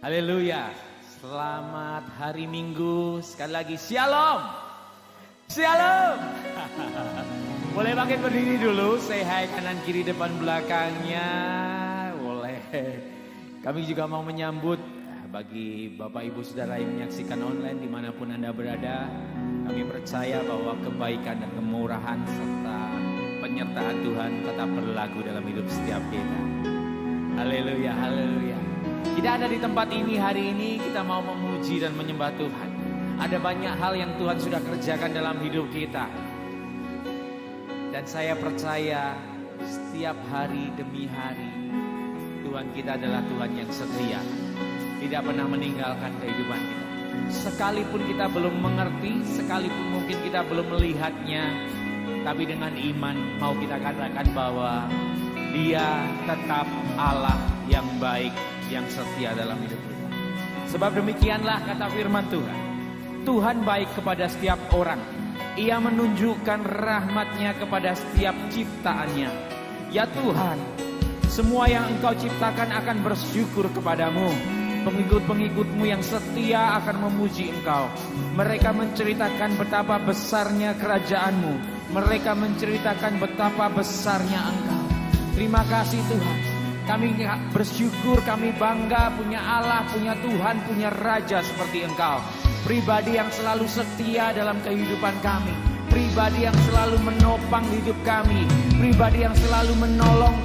Haleluya. Selamat hari Minggu. Sekali lagi Shalom. Shalom. Boleh bangkit berdiri dulu. Say hi kanan kiri depan belakangnya. Boleh. Kami juga mau menyambut bagi Bapak Ibu Saudara yang menyaksikan online dimanapun Anda berada. Kami percaya bahwa kebaikan dan kemurahan serta penyertaan Tuhan tetap berlaku dalam hidup setiap kita. Haleluya, haleluya. Kita ada di tempat ini hari ini, kita mau memuji dan menyembah Tuhan. Ada banyak hal yang Tuhan sudah kerjakan dalam hidup kita. Dan saya percaya setiap hari demi hari Tuhan kita adalah Tuhan yang setia. Tidak pernah meninggalkan kehidupan kita. Sekalipun kita belum mengerti, sekalipun mungkin kita belum melihatnya, tapi dengan iman mau kita katakan bahwa Dia tetap Allah yang baik, yang setia dalam hidup kita. Sebab demikianlah kata firman Tuhan. Tuhan baik kepada setiap orang. Ia menunjukkan rahmat-Nya kepada setiap ciptaannya. Ya Tuhan, semua yang Engkau ciptakan akan bersyukur kepadamu. Pengikut-pengikut-Mu yang setia akan memuji Engkau. Mereka menceritakan betapa besarnya kerajaan-Mu. Mereka menceritakan betapa besarnya Engkau. Terima kasih Tuhan. Kami bersyukur, kami bangga punya Allah, punya Tuhan, punya Raja seperti Engkau. Pribadi yang selalu setia dalam kehidupan kami. Pribadi yang selalu menopang hidup kami. Pribadi yang selalu menolong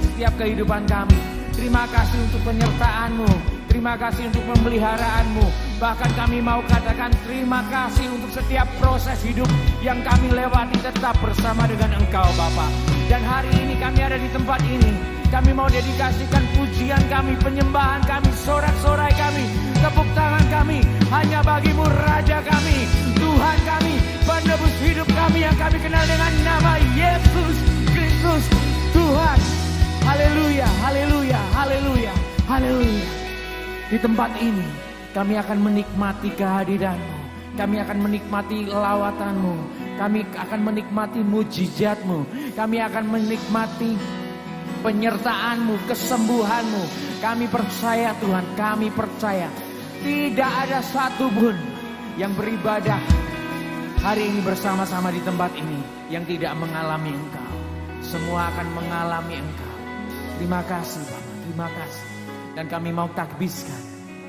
setiap kehidupan kami. Terima kasih untuk penyertaan-Mu. Terima kasih untuk pemeliharaanmu. Bahkan kami mau katakan terima kasih untuk setiap proses hidup yang kami lewati tetap bersama dengan Engkau Bapa. Dan hari ini kami ada di tempat ini. Kami mau dedikasikan pujian kami, penyembahan kami, sorak-sorai kami, tepuk tangan kami hanya bagi-Mu Raja kami, Tuhan kami, penebus hidup kami yang kami kenal dengan nama Yesus Kristus Tuhan. Haleluya, haleluya, haleluya, haleluya. Di tempat ini kami akan menikmati kehadiran-Mu. Kami akan menikmati lawatan-Mu. Kami akan menikmati mujizat-Mu. Kami akan menikmati penyertaan-Mu, kesembuhan-Mu. Kami percaya Tuhan, kami percaya tidak ada satupun yang beribadah hari ini bersama-sama di tempat ini yang tidak mengalami Engkau. Semua akan mengalami Engkau. Terima kasih Bapak, terima kasih. Dan kami mau takbiskan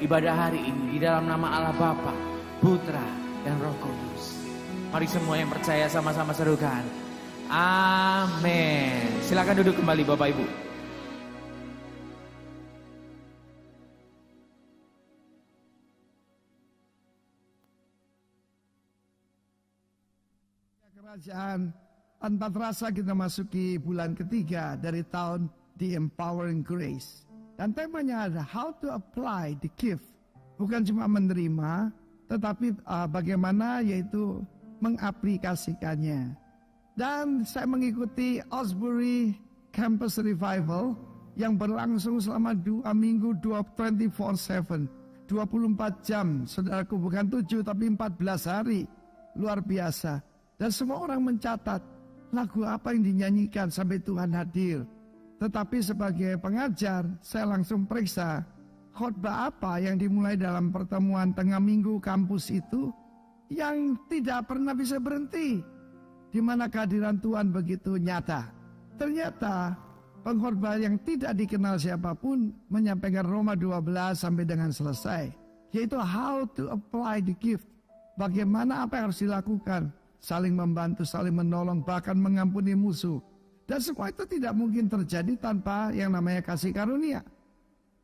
ibadah hari ini di dalam nama Allah Bapa, Putra, dan Roh Kudus. Mari semua yang percaya sama-sama serukan. Amin. Silakan duduk kembali Bapak Ibu. Kerajaan, tanpa terasa kita masuki bulan ketiga dari tahun The Empowering Grace. Dan temanya ada how to apply the gift. Bukan cuma menerima, tetapi bagaimana yaitu mengaplikasikannya. Dan saya mengikuti Osbury Campus Revival yang berlangsung selama 2 minggu 24/7. 24 jam, saudaraku, bukan 7 tapi 14 hari. Luar biasa. Dan semua orang mencatat lagu apa yang dinyanyikan sampai Tuhan hadir. Tetapi sebagai pengajar, saya langsung periksa khotbah apa yang dimulai dalam pertemuan tengah minggu kampus itu yang tidak pernah bisa berhenti. Di mana kehadiran Tuhan begitu nyata. Ternyata pengkhotbah yang tidak dikenal siapapun menyampaikan Roma 12 sampai dengan selesai. Yaitu how to apply the gift. Bagaimana apa yang harus dilakukan. Saling membantu, saling menolong, bahkan mengampuni musuh. Dan semua itu tidak mungkin terjadi tanpa yang namanya kasih karunia.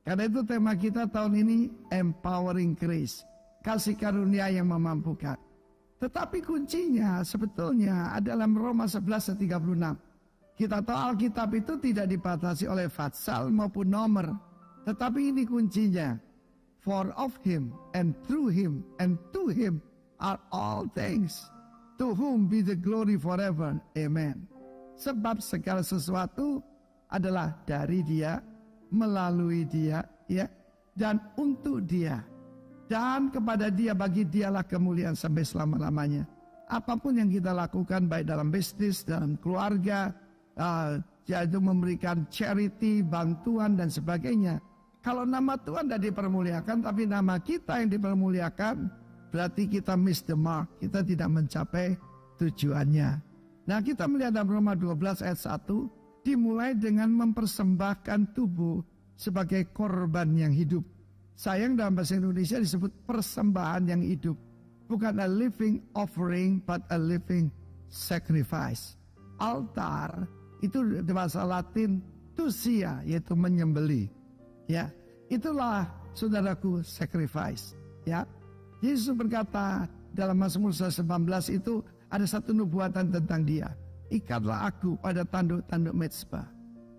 Karena itu tema kita tahun ini Empowering Grace. Kasih karunia yang memampukan. Tetapi kuncinya sebetulnya adalah Roma 11:36. Kita tahu Alkitab itu tidak dibatasi oleh fatsal maupun nomor. Tetapi ini kuncinya. For of Him and through Him and to Him are all things. To whom be the glory forever. Amen. Sebab segala sesuatu adalah dari Dia, melalui Dia, ya, dan untuk Dia. Dan kepada Dia, bagi Dialah kemuliaan sampai selama-lamanya. Apapun yang kita lakukan baik dalam bisnis, dalam keluarga, yaitu memberikan charity, bantuan dan sebagainya, Kalau nama Tuhan tidak dipermuliakan, tapi nama kita yang dipermuliakan, berarti kita miss the mark. Kita tidak mencapai tujuannya. Nah, kita melihat dalam Roma 12 ayat 1, dimulai dengan mempersembahkan tubuh sebagai korban yang hidup. Sayang dalam bahasa Indonesia disebut persembahan yang hidup. Bukan a living offering, but a living sacrifice. Altar itu bahasa Latin tusia, yaitu menyembelih. Ya, itulah saudaraku sacrifice. Ya, Yesus berkata dalam Mazmur 19 itu ada satu nubuatan tentang dia. Ikatlah aku pada tanduk-tanduk mezbah.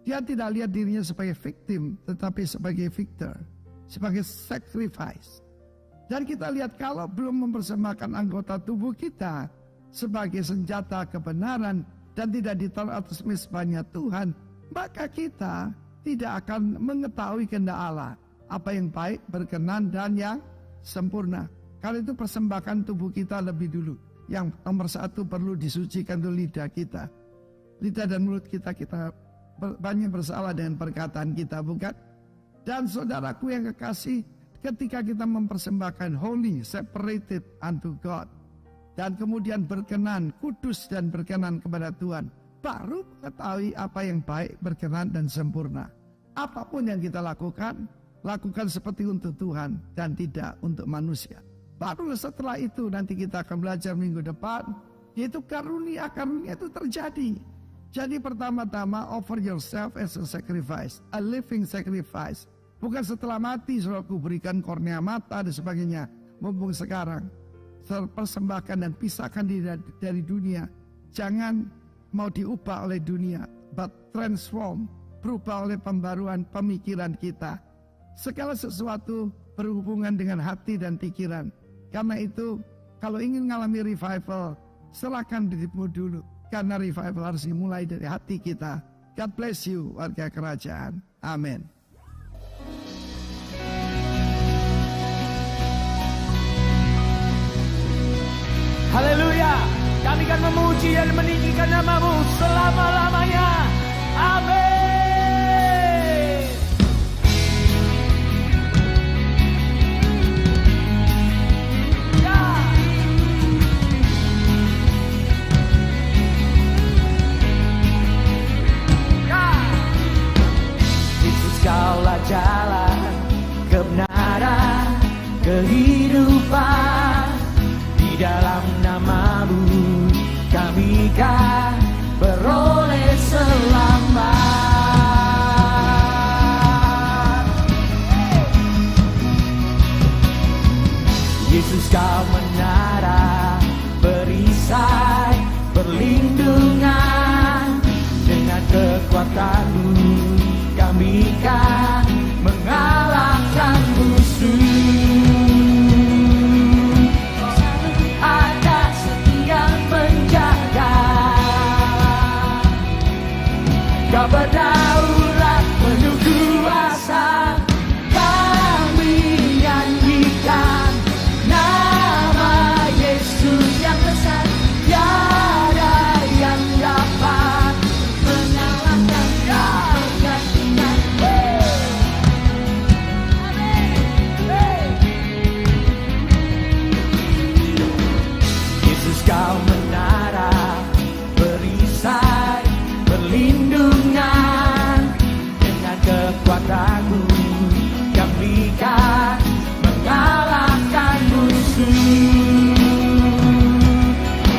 Dia tidak lihat dirinya sebagai victim, tetapi sebagai victor, sebagai sacrifice. Dan kita lihat kalau belum mempersembahkan anggota tubuh kita sebagai senjata kebenaran dan tidak ditaruh atas mezbahnya Tuhan, maka kita tidak akan mengetahui kehendak Allah, apa yang baik, berkenan, dan yang sempurna. Karena itu persembahkan tubuh kita lebih dulu. Yang nomor satu perlu disucikan dulu lidah kita. Lidah dan mulut kita banyak bersalah dengan perkataan kita, bukan? Dan saudaraku yang kekasih, ketika kita mempersembahkan holy, separated unto God, dan kemudian berkenan, kudus dan berkenan kepada Tuhan, baru mengetahui apa yang baik, berkenan, dan sempurna. Apapun yang kita lakukan, lakukan seperti untuk Tuhan dan tidak untuk manusia. Baru setelah itu nanti kita akan belajar minggu depan, yaitu karunia itu terjadi. Jadi pertama-tama offer yourself as a sacrifice, a living sacrifice. Bukan setelah mati saudaraku berikan kornea mata dan sebagainya. Mumpung sekarang persembahkan dan pisahkan diri dari dunia. Jangan mau diubah oleh dunia, but transform, berubah oleh pembaruan pemikiran kita. Segala sesuatu berhubungan dengan hati dan pikiran. Karena itu, kalau ingin mengalami revival, serahkan dirimu dulu. Karena revival harus dimulai dari hati kita. God bless you, warga kerajaan. Amin. Haleluya. Kami akan memuji dan meninggikan nama-Mu selama-lamanya. Amin. Kaulah jalan kebenaran kehidupan, di dalam nama-Mu kami kan beroleh selamat. Yesus kau menara perisai perlindungan, dengan kekuatan-Mu kami kan mengalahkan musuh. Ada setia menjaga, Kau berdaulat penuh kuasa. Kami nyanyikan nama Yesus yang besar. Tiada yang dapat mengalahkan Kau. Kau menara perisai perlindungan, dengan kekuatan-Mu kami kan mengalahkan musuh.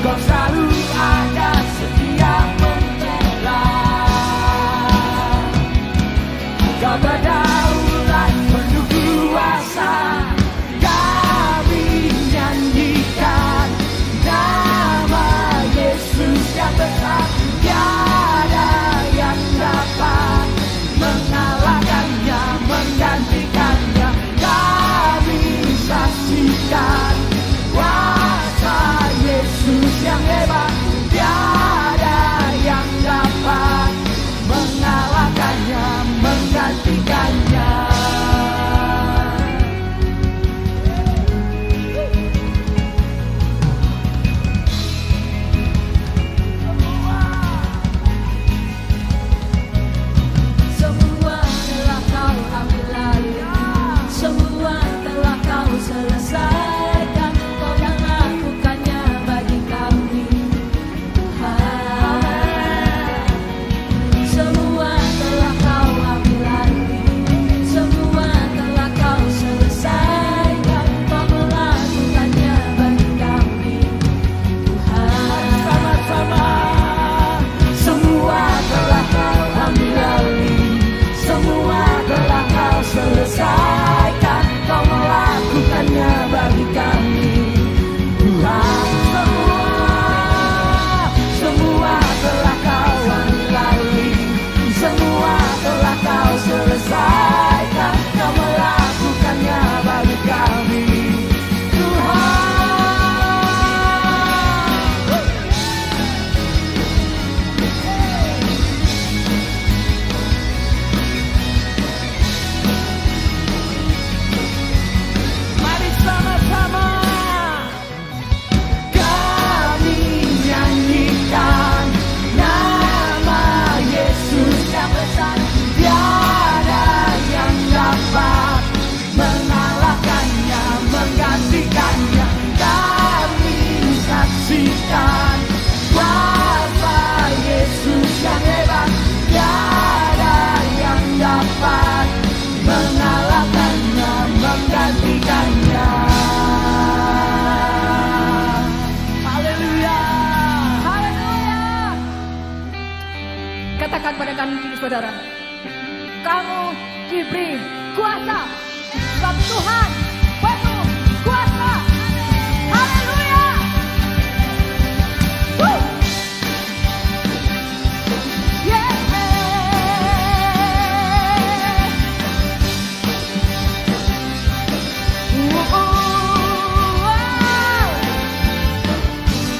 Kau selalu ada setia membela, Kau berdaulat penuh kuasa. Kami nyanyikan nama Yesus yang besar. Tiada yang dapat mengalahkannya. Katakan pada kami ini saudara, kamu diberi kuasa, sebab Tuhan penuh kuasa. Haleluya.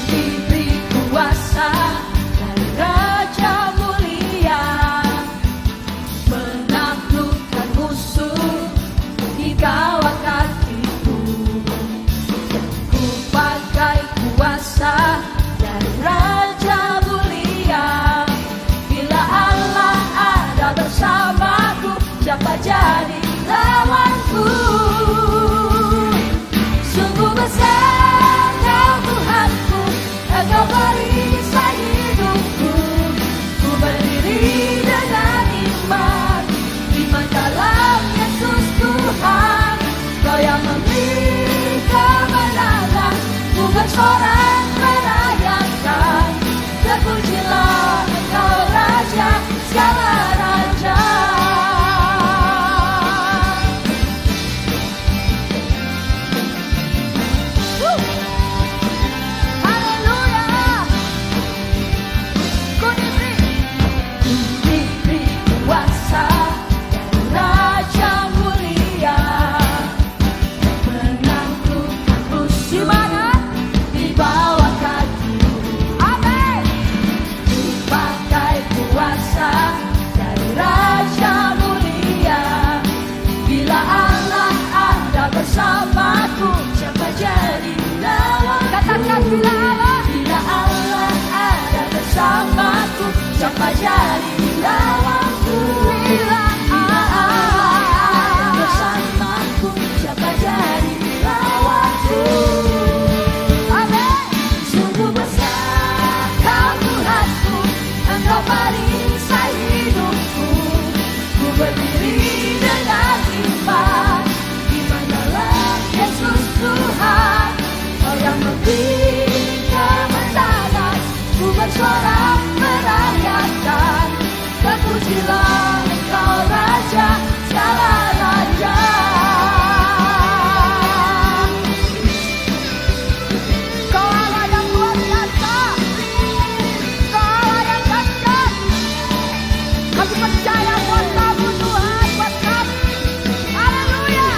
Diberi kuasa dari Raja mulia, menaklukkan musuh di bawah kakiku. Ku pakai kuasa dari Raja mulia. Bila Allah ada bersamaku, siapa jadi lawanku? Sungguh besar Kau Tuhanku, Engkau perisai hidupku. Ku berdiri dengan iman dalam Yesus Tuhan. Kau yang memberi kemenangan, ku bersorak merayakan. Terpujilah Engkau Raja, segala raja. Bersamaku, siapa jadi lawan? Katakan bila Allah ada bersamaku, siapa jadi lawanku? Bila Allah ada bersamaku, siapa jadi lawanku? Amin. Sungguh besar Kau Tuhanku, Engkau perisai hidupku. Ku berdiri dengan iman dalam Yesus Tuhan. Kau yang memberi kemenangan, ku bersorak merayakan. Terpujilah Engkau Raja, segala raja. Kau Allah yang luar biasa, Kau Allah yang dahsyat. Kami percaya kuasa-Mu Tuhan buat kami. Haleluya.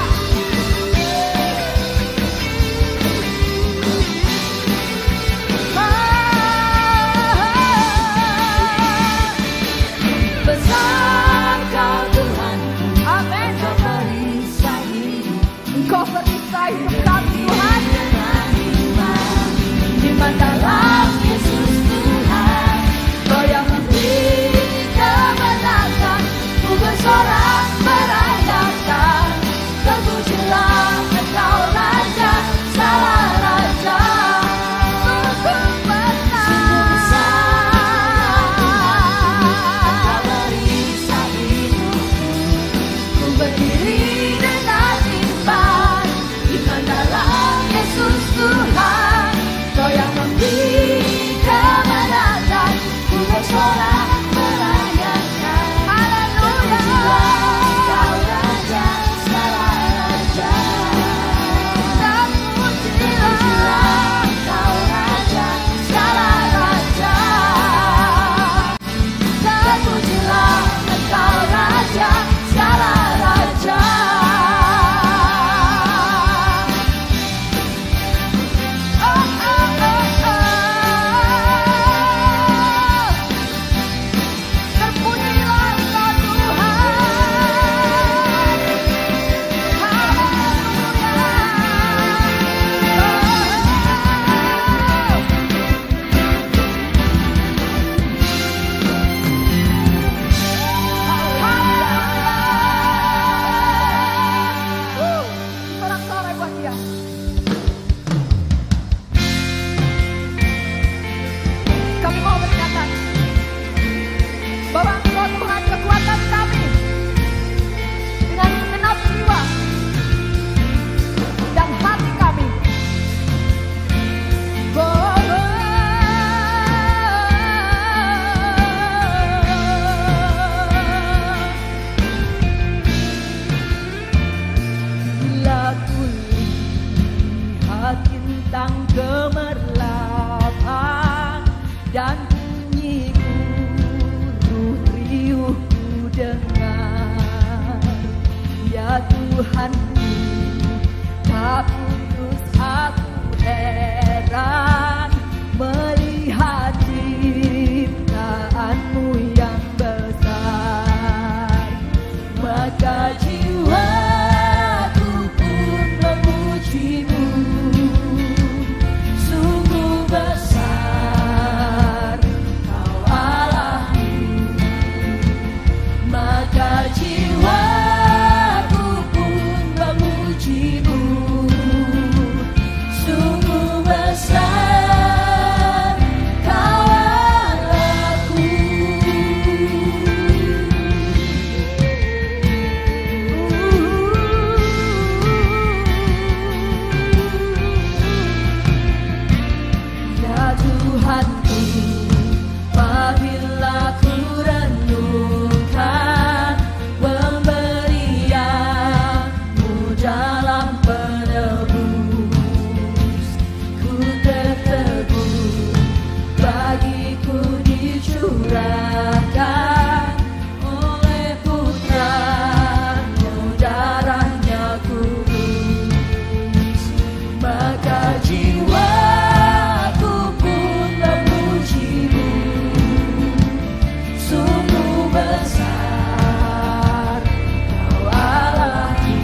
Besar Kau Tuhan, amin. Kau perisai hidupku. Kau perisai hidup kami Tuhan. Iman dalam Yesus Tuhan. Kau yang memberi kemenangan, ku bersorak merayakan. Terpujilah Engkau Raja, segala raja. Berdiri dengan iman dalam Yesus Tuhan. Kau yang memberi kemenangan, ku bersorak merayakan. Haleluya. Engkau Raja, segala raja. Terpujilah Engkau Raja, segala raja. Terpujilah Engkau Raja, segala raja. Oh, oh, oh, oh. dianugerahkan oleh Putra-Mu, darahnya kudus, maka jiwaku pun memuji-Mu. Sungguh besar Kau Allahku,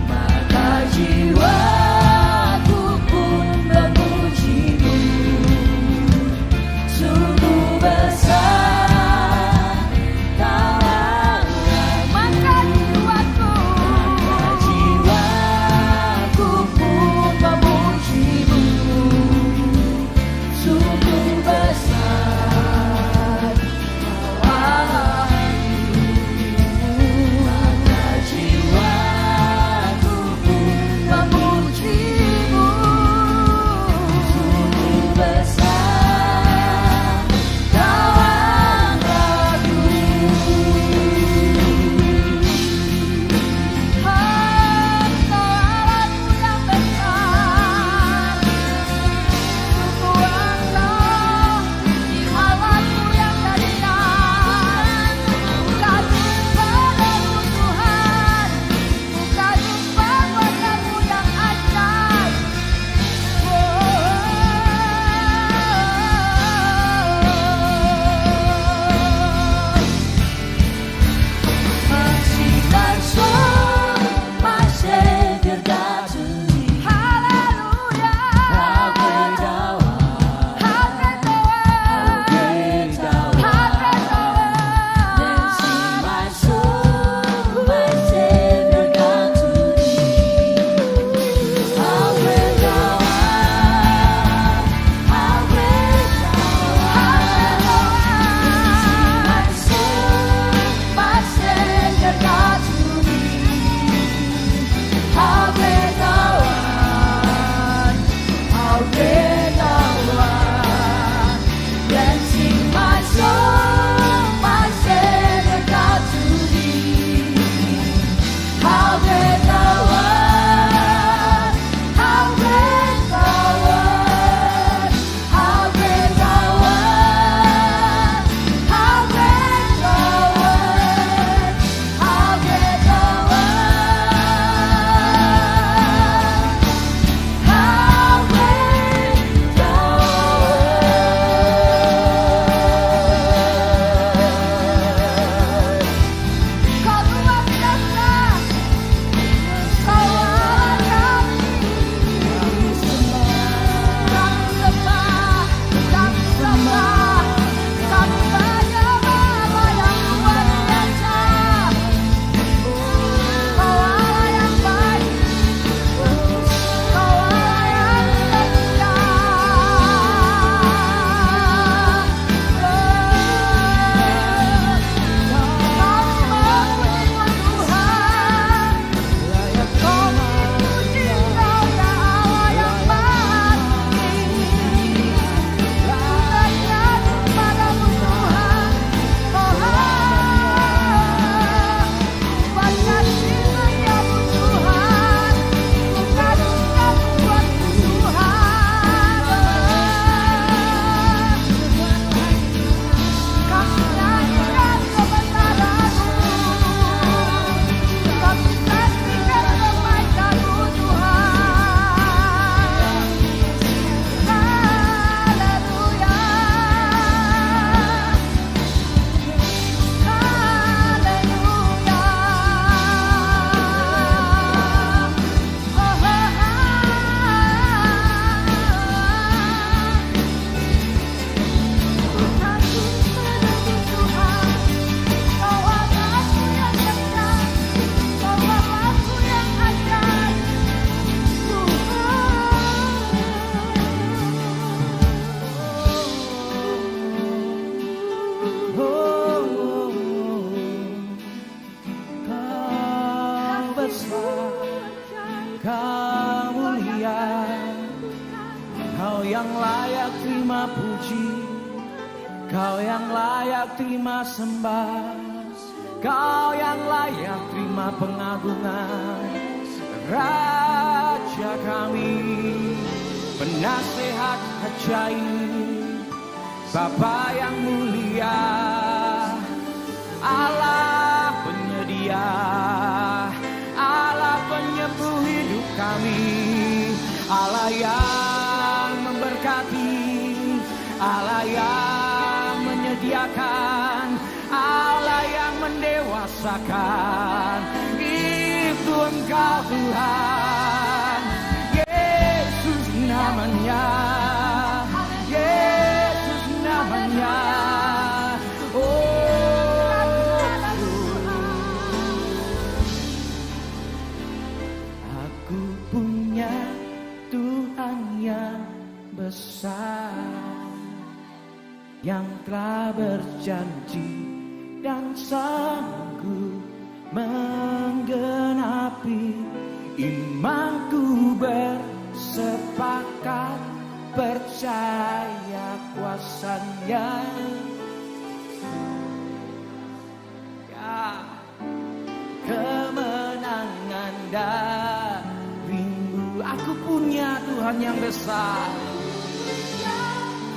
maka jiwaku pun memuji-Mu. Sungguh besar Kau Allahku, maka jiwaku pun memuji-Mu. Sungguh besar Kau Allahku, maka jiwaku pun memuji-Mu. Sungguh besar Kau Allahku. Kau Allahku yang besar, sungguh Engkau Allahku yang dahsyat. Buka jumpa dalam Tuhan, buka jumpa wajah-Mu yang ajaib. Masih dan my Savior God to thee. Haleluya. How great Thou art. How great Thou art. How great Thou art. How great Thou art. Then sing my soul, my Savior God to thee. How great Thou art. How great Thou art. Then sing my soul, my Savior God to thee. How great Thou art. How great Thou art. Then sing my soul, my Savior God to thee. How great Thou art. How great Thou art. How great Thou art. How great Thou art. How great Thou art. How great Thou art. Kau luar biasa, Kau Allah kami. Kami sembah, kami sembah, kami menyembah Allah yang luar biasa. Kau Allah yang baik, Kau Allah yang setia. Kau mulia, Kau yang layak terima puji, Kau yang layak terima sembah, Kau yang layak terima pengagungan. Raja kami, penasehat ajaib, Bapa yang mulia, Allah penyedia, Allah penyembuh hidup kami, Allah yang memberkati, Allah yang menyediakan, Allah yang mendewasakan. Itu Engkau Tuhan, Yesus namanya, Yesus namanya. Aku punya Tuhan yang besar, yang telah berjanji dan sanggup menggenapi. Imanku bersepakat percaya kuasanya. Ya, kemenangan darimu. Aku punya Tuhan yang besar.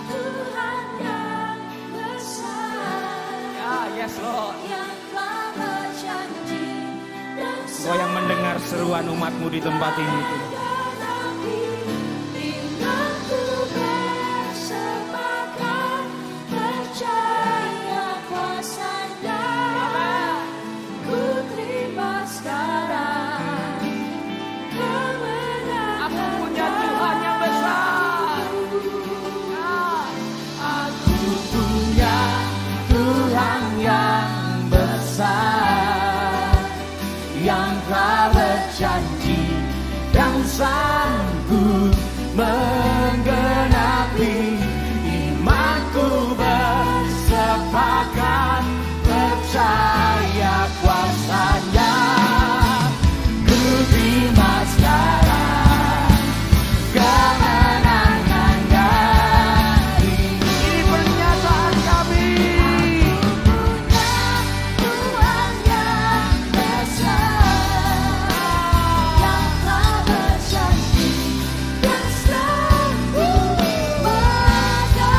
Tuhan yang besar, Ya, yes Lord. yang telah berjanji dan Kau yang mendengar seruan umatmu di tempat ini. genapi. Imanku bersepakat percaya kuasanya. Ku terima sekarang kemenangan. Aku punya Tuhan yang besar. Aku punya Tuhan yang besar, yang telah berjanji dan sanggup menggenapi. Imanku bersepakat percaya kuasanya. Ku terima sekarang kemenangan darimu. Ini pernyataan kami. Tuhan yang besar, yang telah berjanji dan sanggup menggenapi.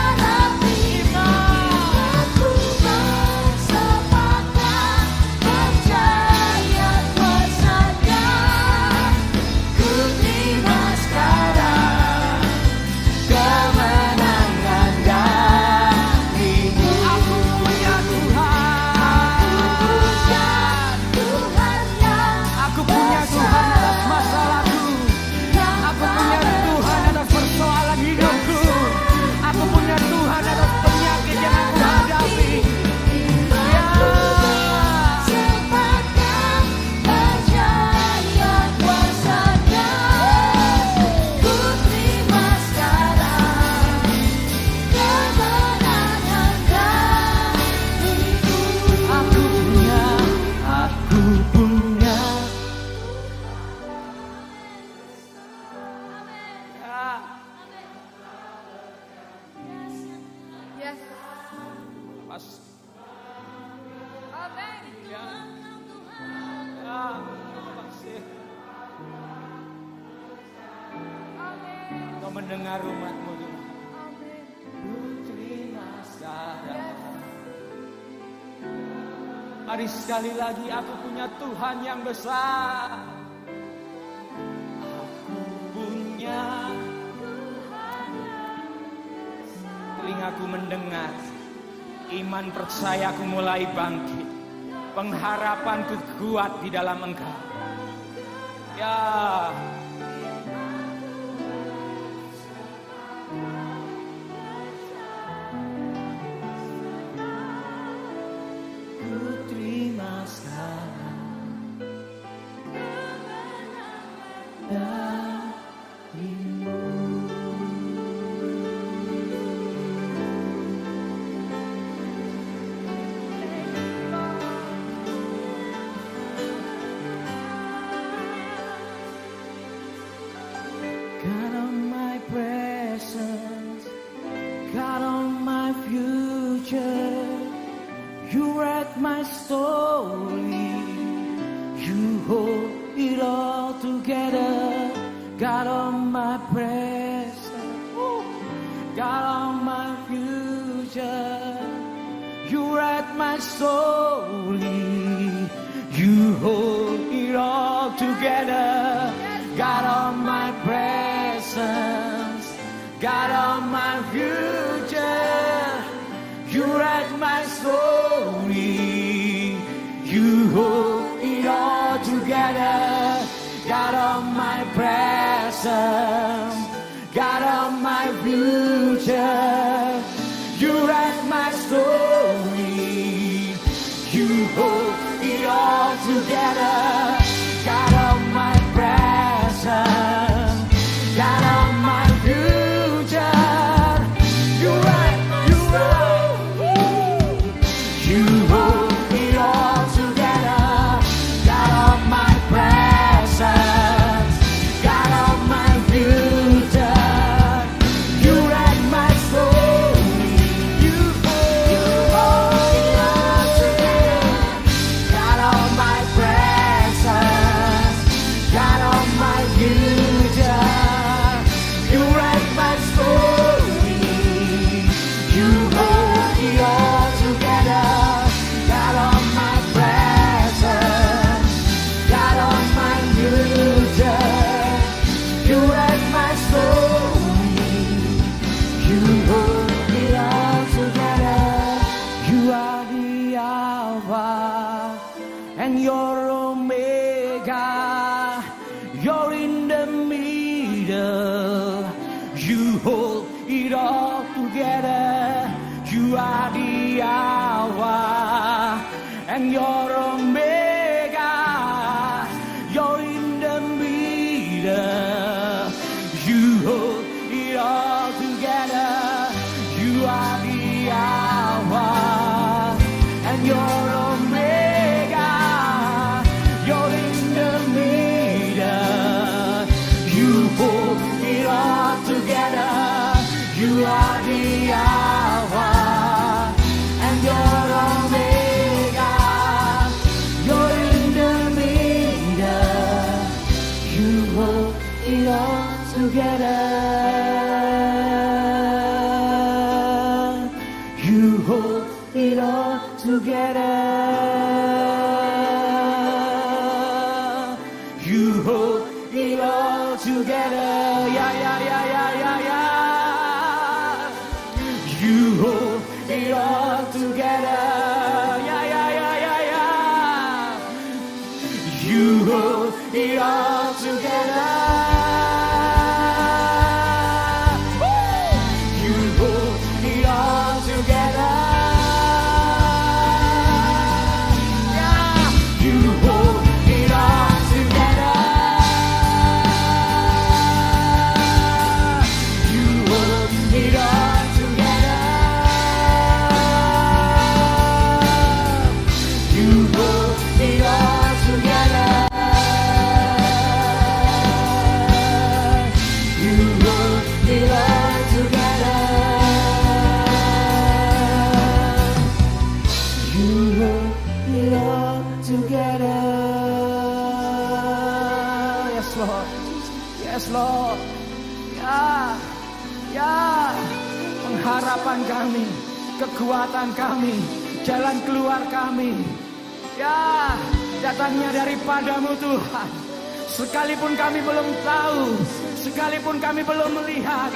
Imanku bersepakat percaya kuasanya. Ku terima sekarang Kemenangan darimu. Aku punya Tuhan. Tuhan yang Aku punya Tuhan atas masalahku. Aku punya Tuhan atas persoalan hidupku. Aku punya Tuhan atas penyakit yang aku hadapi. Ya. sepakat percaya kuasanya. Ku terima sekarang kemenangan darimu. Aku punya. Ya. Yes. Pas. Amin. Ya. Ya. Makasih. Amin. Kau mendengar umatmu Tuhan. Amin. Ku terima sekarang. Mari sekali lagi, aku punya Tuhan yang besar. Aku punya. Telingaku mendengar, iman percayaku mulai bangkit, pengharapanku kuat di dalam Engkau. Ya. Ku terima sekarang darimu. God on my presence, God on my future. You read my story, you hold it all together. God on my presence, God on my future. You write my story. You hold it all together. God of my presence, God of my future. You write my story. You hold it all together. God of my presence, God of my future. You write my story. You hold it all together. God of my presence, God of my future. You write, you hold it all together. God of my presence, God of my future. You write my story. You hold it all together. God of my presence, God of my future. You write my story. You hold it all together. God of my presence, God of my future. You write my story. You hold it all together. You are the Alpha and you're Omega. You're in the middle. You hold it all together. You are the Alpha and you're Omega. You're in the middle. You hold it all together. You are the Alpha and you're Omega. You're in the middle. You hold it all together. You are the Alpha and you're Omega. You're in the middle. You hold it all together. You hold it all together. You hold it all together. Yeah, yeah, yeah, yeah, yeah, yeah. You hold it all together. Yeah, yeah, yeah, yeah, yeah. You hold it all together. You hold it all together. Yeah. You hold it all together. You hold it all together. You hold it all together. You hold it all together. You hold it all together. Yes, Lord. Yes, Lord. Ya, ya. Pengharapan kami, kekuatan kami, jalan keluar kami. Ya, datangnya daripadamu Tuhan. Sekalipun kami belum tahu, sekalipun kami belum melihat,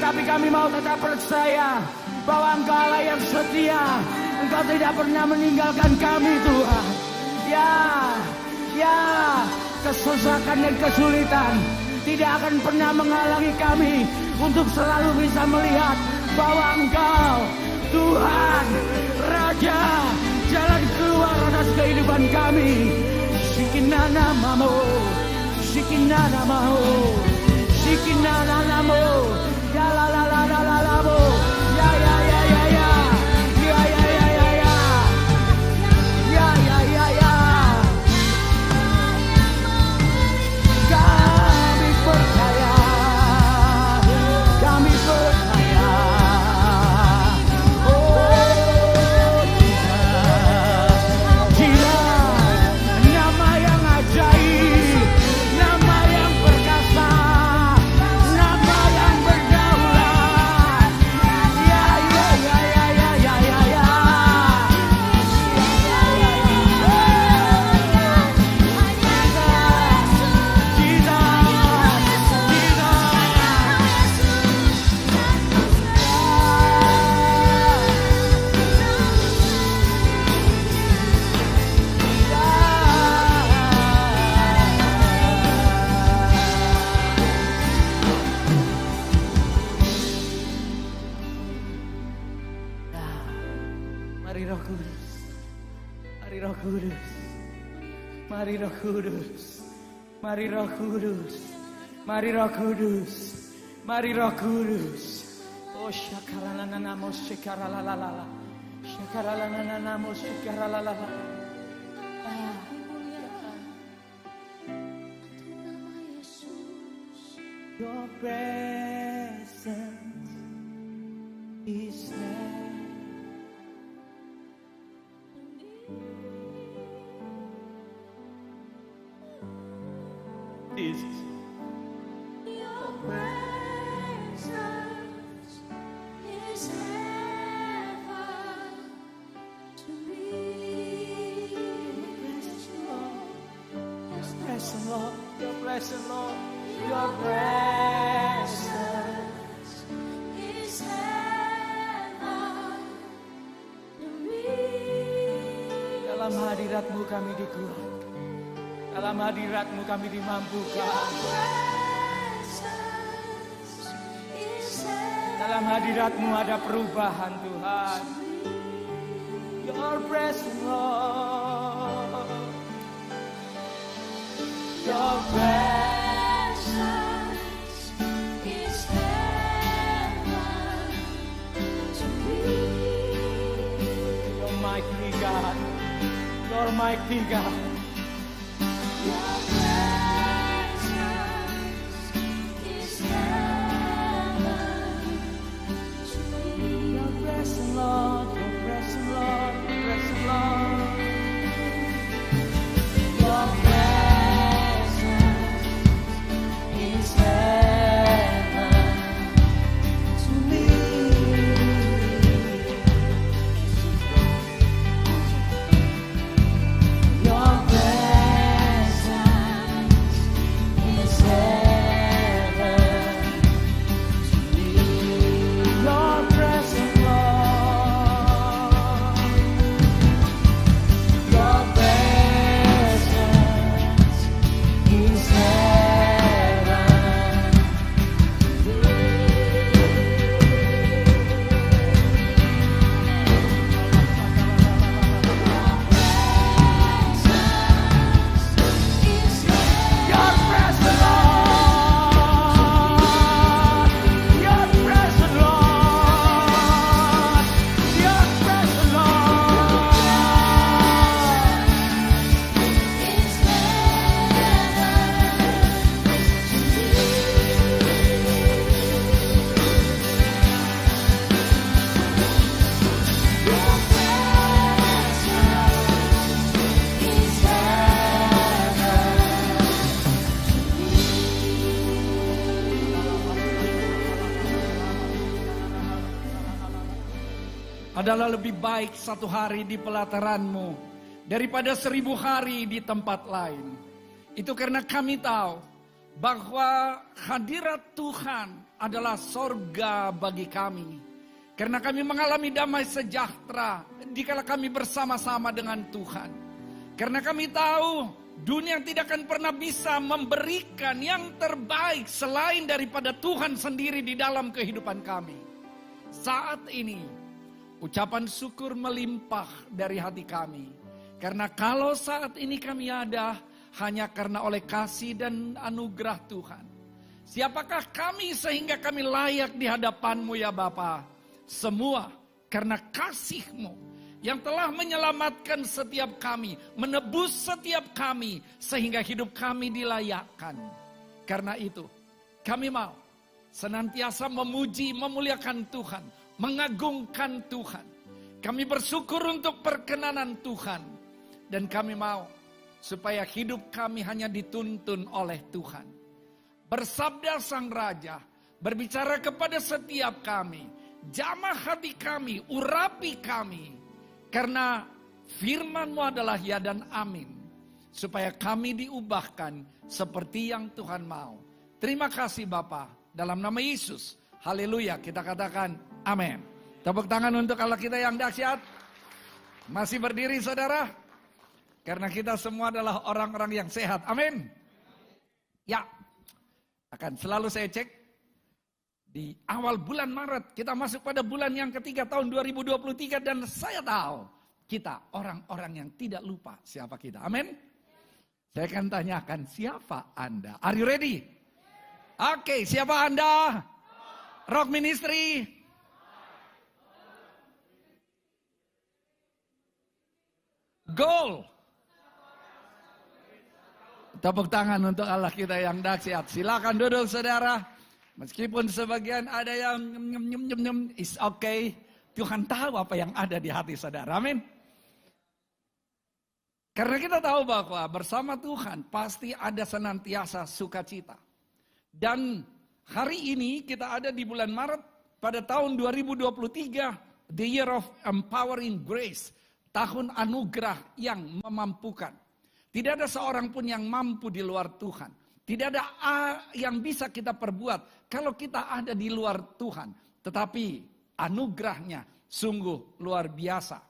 tapi kami mau tetap percaya bahwa Engkau Allah yang setia. Engkau tidak pernah meninggalkan kami Tuhan. Ya, ya, kesesakan dan kesulitan tidak akan pernah menghalangi kami untuk selalu bisa melihat bahwa Engkau Tuhan, Raja, jalan keluar atas kehidupan kami. Shikinana mamo, shikinana maho, shikinana namo, ya la la la la la la mo, ya ya ya ya ya, ya ya ya ya ya, ya ya ya ya. Kami percaya, kami percaya. Oh Tuhan, Jinak, nama yang ajaib, nama yang perkasa, nama yang berdaulat. Mari Roh Kudus. Mari Roh Kudus. Mari Roh Kudus. Mari Roh Kudus. Mari Roh Kudus. Mari Roh Kudus. Oh syakaralanana mosyakaralalala. Syakaralanana mosyakaralalala. Your presence is there. Jesus. Your presence is heaven to me. Presence, Lord. Your presence, Lord. Your presence is heaven to me. dalam hadirat-Mu kami dikuatkan. Dalam hadirat-Mu kami dimampukan. Dalam hadirat-Mu ada perubahan Tuhan. Your presence, Lord. Your presence Is heaven to me. Your mighty God. Your mighty God. Your presence is heaven to me. Your presence, Lord. Your presence, Lord. Your presence, Lord. Your presence is heaven to me. Your presence is heaven to me. Your presence, Lord. Your presence is heaven to me. Your presence, Lord. Your presence, Lord. Your presence, Lord. Adalah lebih baik satu hari di pelataran-Mu daripada 1000 hari di tempat lain. Itu karena kami tahu bahwa hadirat Tuhan adalah sorga bagi kami. Karena kami mengalami damai sejahtera dikala kami bersama-sama dengan Tuhan. Karena kami tahu dunia tidak akan pernah bisa memberikan yang terbaik selain daripada Tuhan sendiri di dalam kehidupan kami. Saat ini ucapan syukur melimpah dari hati kami. Karena kalau saat ini kami ada hanya karena oleh kasih dan anugerah Tuhan. Siapakah kami sehingga kami layak di hadapan-Mu ya Bapa? Semua karena kasih-Mu yang telah menyelamatkan setiap kami, menebus setiap kami sehingga hidup kami dilayakkan. Karena itu kami mau senantiasa memuji, memuliakan Tuhan, mengagungkan Tuhan. Kami bersyukur untuk perkenanan Tuhan. Dan kami mau supaya hidup kami hanya dituntun oleh Tuhan. Bersabda Sang Raja, berbicara kepada setiap kami. Jamah hati kami, urapi kami. Karena firman-Mu adalah ya dan amin. Supaya kami diubahkan seperti yang Tuhan mau. Terima kasih Bapa, dalam nama Yesus. Haleluya, kita katakan amin. Tepuk tangan untuk Allah kita yang dahsyat. Masih berdiri saudara? Karena kita semua adalah orang-orang yang sehat. Amin. Ya, akan selalu saya cek. Di awal bulan Maret kita masuk pada bulan yang ketiga tahun 2023 dan saya tahu kita orang-orang yang tidak lupa siapa kita. Amin. Saya akan tanyakan siapa Anda? Are you ready? Oke, siapa Anda? Rock Ministry. Goal. Tepuk tangan untuk Allah kita yang dahsyat. Silakan duduk saudara. Meskipun sebagian ada yang nyem, is okay. Tuhan tahu apa yang ada di hati saudara. Amin. Karena kita tahu bahwa bersama Tuhan pasti ada senantiasa sukacita. Dan hari ini kita ada di bulan Maret pada tahun 2023. The Year of Empowering Grace. Tahun anugerah yang memampukan. Tidak ada seorang pun yang mampu di luar Tuhan. Tidak ada yang bisa kita perbuat kalau kita ada di luar Tuhan. Tetapi anugerahnya sungguh luar biasa.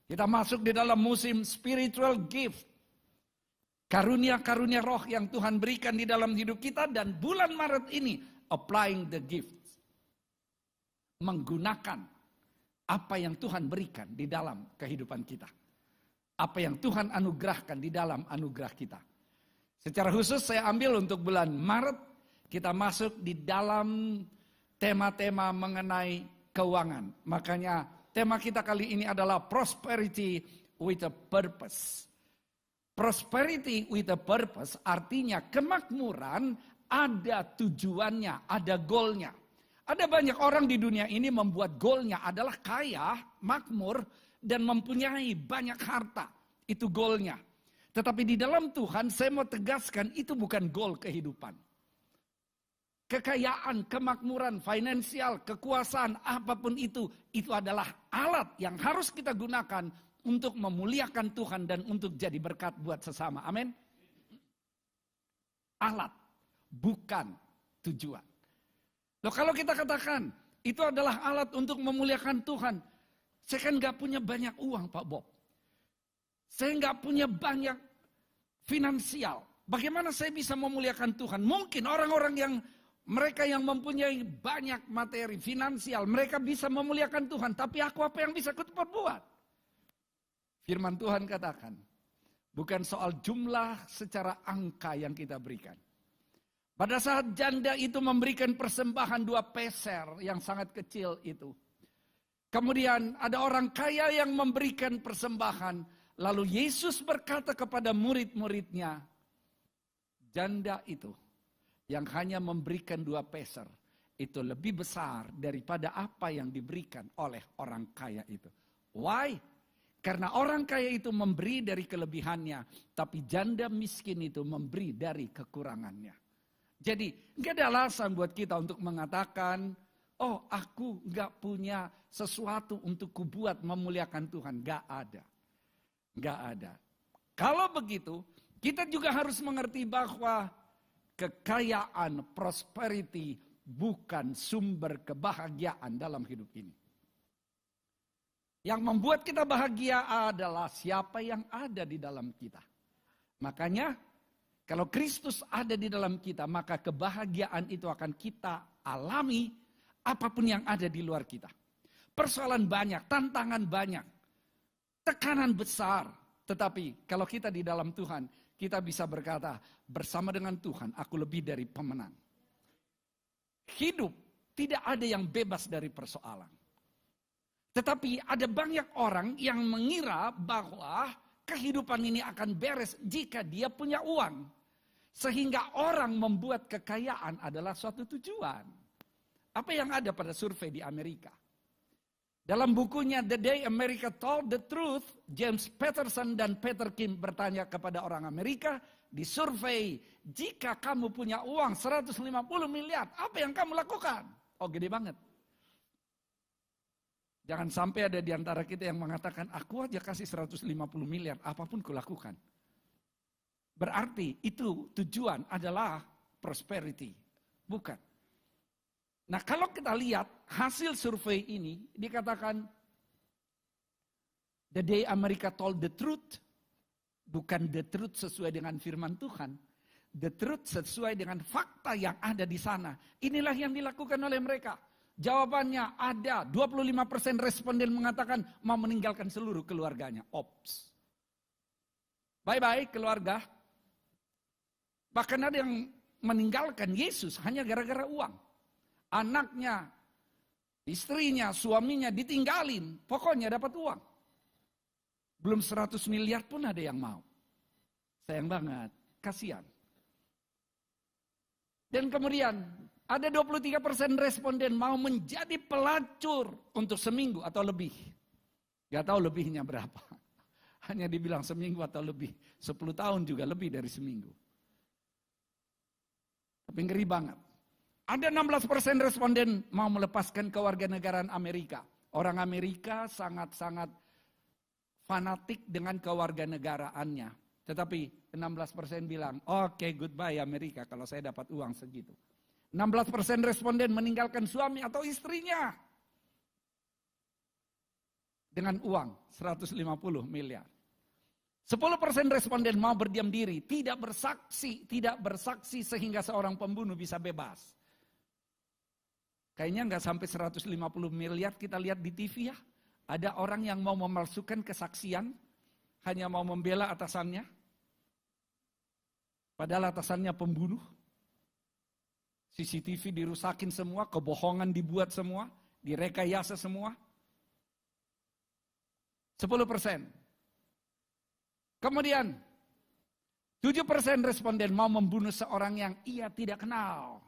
Kita masuk di dalam musim spiritual gift. Karunia-karunia roh yang Tuhan berikan di dalam hidup kita. Dan bulan Maret ini applying the gifts. Menggunakan apa yang Tuhan berikan di dalam kehidupan kita. Apa yang Tuhan anugerahkan di dalam anugerah kita. Secara khusus saya ambil untuk bulan Maret, kita masuk di dalam tema-tema mengenai keuangan. Makanya tema kita kali ini adalah prosperity with a purpose. Prosperity with a purpose artinya kemakmuran ada tujuannya, ada goalnya. Ada banyak orang di dunia ini membuat goalnya adalah kaya, makmur, dan mempunyai banyak harta. Itu goalnya. Tetapi di dalam Tuhan saya mau tegaskan itu bukan goal kehidupan. Kekayaan, kemakmuran, finansial, kekuasaan, apapun itu adalah alat yang harus kita gunakan untuk memuliakan Tuhan dan untuk jadi berkat buat sesama. Amin. Alat, bukan tujuan. Loh kalau kita katakan itu adalah alat untuk memuliakan Tuhan. Saya kan gak punya banyak uang Pak Bob. Saya gak punya banyak finansial. Bagaimana saya bisa memuliakan Tuhan? Mungkin orang-orang yang mereka yang mempunyai banyak materi finansial, mereka bisa memuliakan Tuhan. Tapi aku apa yang bisa aku perbuat? Firman Tuhan katakan, bukan soal jumlah secara angka yang kita berikan. Pada saat janda itu memberikan persembahan 2 peser yang sangat kecil itu. Kemudian ada orang kaya yang memberikan persembahan. Lalu Yesus berkata kepada murid-muridnya, janda itu yang hanya memberikan 2 peser, itu lebih besar daripada apa yang diberikan oleh orang kaya itu. Why? Karena orang kaya itu memberi dari kelebihannya, tapi janda miskin itu memberi dari kekurangannya. Jadi nggak ada alasan buat kita untuk mengatakan, oh aku nggak punya sesuatu untuk kubuat memuliakan Tuhan. Nggak ada. Nggak ada. Kalau begitu, kita juga harus mengerti bahwa kekayaan, prosperity bukan sumber kebahagiaan dalam hidup ini. Yang membuat kita bahagia adalah siapa yang ada di dalam kita. Makanya, kalau Kristus ada di dalam kita, maka kebahagiaan itu akan kita alami apapun yang ada di luar kita. Persoalan banyak, tantangan banyak. Tekanan besar, tetapi kalau kita di dalam Tuhan, kita bisa berkata, bersama dengan Tuhan, aku lebih dari pemenang. Hidup tidak ada yang bebas dari persoalan. Tetapi ada banyak orang yang mengira bahwa kehidupan ini akan beres jika dia punya uang. Sehingga orang membuat kekayaan adalah suatu tujuan. Apa yang ada pada survei di Amerika? Dalam bukunya The Day America Told the Truth, James Patterson dan Peter Kim bertanya kepada orang Amerika di survei, jika kamu punya uang 150 miliar, apa yang kamu lakukan? Oh gede banget. Jangan sampai ada di antara kita yang mengatakan, aku aja kasih 150 miliar, apapun kulakukan. Berarti itu tujuan adalah prosperity. Bukan. Nah kalau kita lihat hasil survei ini dikatakan The Day America Told the Truth. Bukan the truth sesuai dengan firman Tuhan. the truth sesuai dengan fakta yang ada di sana. Inilah yang dilakukan oleh mereka. Jawabannya ada 25% responden mengatakan mau meninggalkan seluruh keluarganya. Ops. Bye-bye keluarga. Bahkan ada yang meninggalkan Yesus hanya gara-gara uang. Anaknya, istrinya, suaminya ditinggalin. Pokoknya dapat uang. Belum 100 miliar pun ada yang mau. Sayang banget, kasihan. Dan kemudian ada 23% responden mau menjadi pelacur untuk seminggu atau lebih. Gak tahu lebihnya berapa. Hanya dibilang seminggu atau lebih. 10 tahun juga lebih dari seminggu. Tapi ngeri banget. Ada 16% responden mau melepaskan kewarganegaraan Amerika. Orang Amerika sangat-sangat fanatik dengan kewarganegaraannya. Tetapi 16% bilang, oke, goodbye Amerika kalau saya dapat uang segitu. 16% responden meninggalkan suami atau istrinya. Dengan uang 150 miliar. 10% responden mau berdiam diri, tidak bersaksi sehingga seorang pembunuh bisa bebas. Kayaknya nggak sampai 150 miliar kita lihat di TV ya. Ada orang yang mau memalsukan kesaksian, hanya mau membela atasannya. Padahal atasannya pembunuh. CCTV dirusakin semua, kebohongan dibuat semua, direkayasa semua. 10%. Kemudian 7% responden mau membunuh seorang yang ia tidak kenal.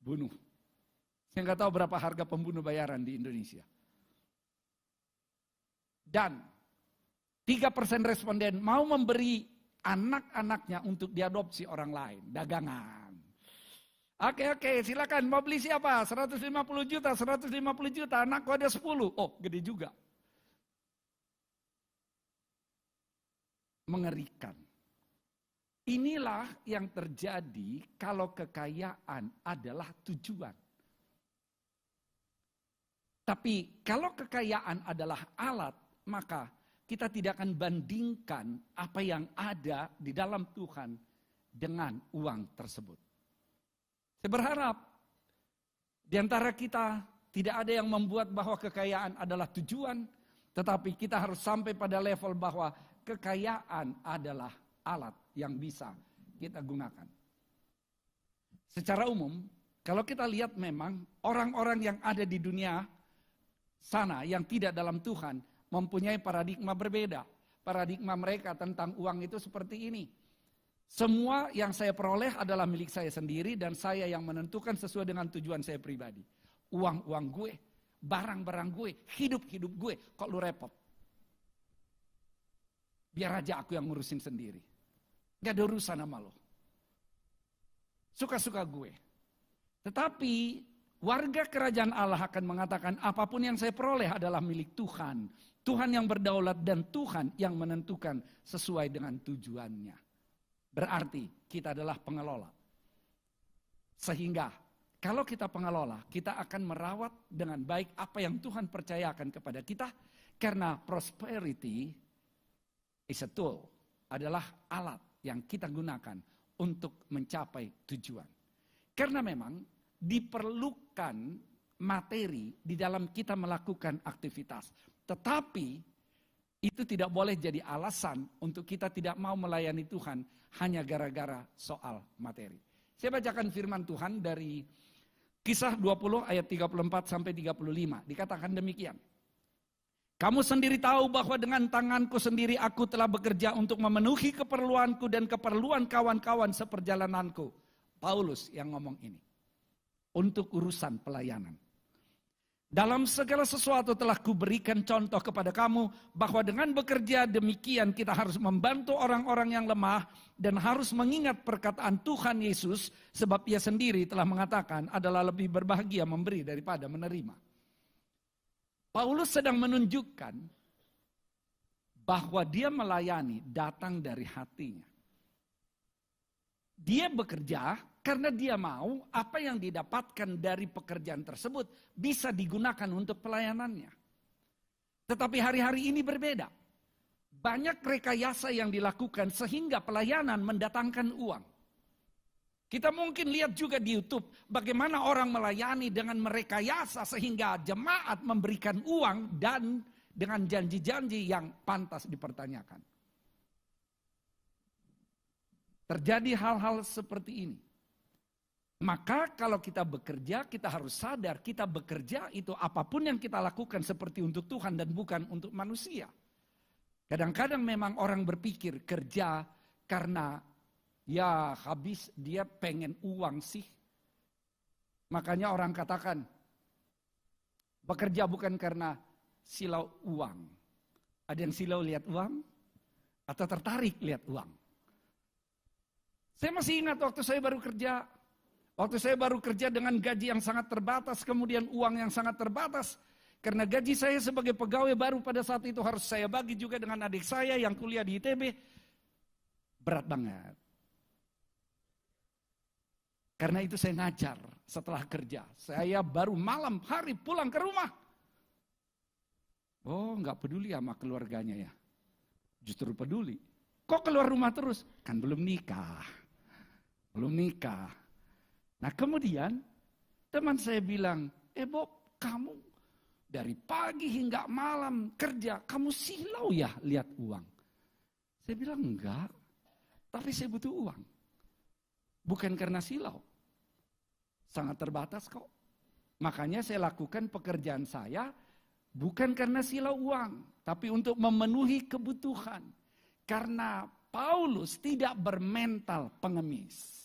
Bunuh. Saya nggak tahu berapa harga pembunuh bayaran di Indonesia. Dan 3% responden mau memberi anak-anaknya untuk diadopsi orang lain. Dagangan. Oke, silakan mau beli siapa? 150 juta, 150 juta, anakku ada 10. Oh, gede juga. Mengerikan. Inilah yang terjadi kalau kekayaan adalah tujuan. Tapi kalau kekayaan adalah alat, maka kita tidak akan bandingkan apa yang ada di dalam Tuhan dengan uang tersebut. Saya berharap di antara kita tidak ada yang membuat bahwa kekayaan adalah tujuan, tetapi kita harus sampai pada level bahwa kekayaan adalah alat yang bisa kita gunakan. Secara umum, kalau kita lihat memang orang-orang yang ada di dunia sana yang tidak dalam Tuhan mempunyai paradigma berbeda. Paradigma mereka tentang uang itu seperti ini. Semua yang saya peroleh adalah milik saya sendiri dan saya yang menentukan sesuai dengan tujuan saya pribadi. Uang-uang gue, barang-barang gue, hidup-hidup gue, kok lu repot? Biar aja aku yang ngurusin sendiri. Gak ada urusan sama lo. Suka-suka gue. Tetapi warga kerajaan Allah akan mengatakan apapun yang saya peroleh adalah milik Tuhan. Tuhan yang berdaulat dan Tuhan yang menentukan sesuai dengan tujuannya. Berarti kita adalah pengelola. Sehingga kalau kita pengelola, kita akan merawat dengan baik apa yang Tuhan percayakan kepada kita. Karena prosperity is a tool, adalah alat yang kita gunakan untuk mencapai tujuan. Karena memang diperlukan materi di dalam kita melakukan aktivitas. Tetapi itu tidak boleh jadi alasan untuk kita tidak mau melayani Tuhan hanya gara-gara soal materi. Saya bacakan firman Tuhan dari Kisah 20 ayat 34 sampai 35. Dikatakan demikian. Kamu sendiri tahu bahwa dengan tanganku sendiri aku telah bekerja untuk memenuhi keperluanku dan keperluan kawan-kawan seperjalananku. Paulus yang ngomong ini. Untuk urusan pelayanan. Dalam segala sesuatu telah kuberikan contoh kepada kamu bahwa dengan bekerja demikian kita harus membantu orang-orang yang lemah dan harus mengingat perkataan Tuhan Yesus sebab ia sendiri telah mengatakan adalah lebih berbahagia memberi daripada menerima. Paulus sedang menunjukkan bahwa dia melayani datang dari hatinya. Dia bekerja karena dia mau apa yang didapatkan dari pekerjaan tersebut bisa digunakan untuk pelayanannya. Tetapi hari-hari ini berbeda. Banyak rekayasa yang dilakukan sehingga pelayanan mendatangkan uang. Kita mungkin lihat juga di YouTube bagaimana orang melayani dengan merekayasa sehingga jemaat memberikan uang dan dengan janji-janji yang pantas dipertanyakan. Terjadi hal-hal seperti ini. Maka kalau kita bekerja, kita harus sadar kita bekerja itu apapun yang kita lakukan seperti untuk Tuhan dan bukan untuk manusia. Kadang-kadang memang orang berpikir kerja karena ya habis dia pengen uang sih. Makanya orang katakan bekerja bukan karena silau uang. Ada yang silau lihat uang atau tertarik lihat uang. Saya masih ingat waktu saya baru kerja. Waktu saya baru kerja dengan gaji yang sangat terbatas, kemudian uang yang sangat terbatas. Karena gaji saya sebagai pegawai baru pada saat itu harus saya bagi juga dengan adik saya yang kuliah di ITB. Berat banget. Karena itu saya ngajar setelah kerja. Saya baru malam hari pulang ke rumah. Oh, nggak peduli sama keluarganya ya. Justru peduli. Kok keluar rumah terus? Kan belum nikah. Belum nikah. Nah kemudian teman saya bilang, Bob, kamu dari pagi hingga malam kerja, kamu silau ya lihat uang. Saya bilang enggak, tapi saya butuh uang. Bukan karena silau, sangat terbatas kok. Makanya saya lakukan pekerjaan saya bukan karena silau uang, tapi untuk memenuhi kebutuhan. Karena Paulus tidak bermental pengemis.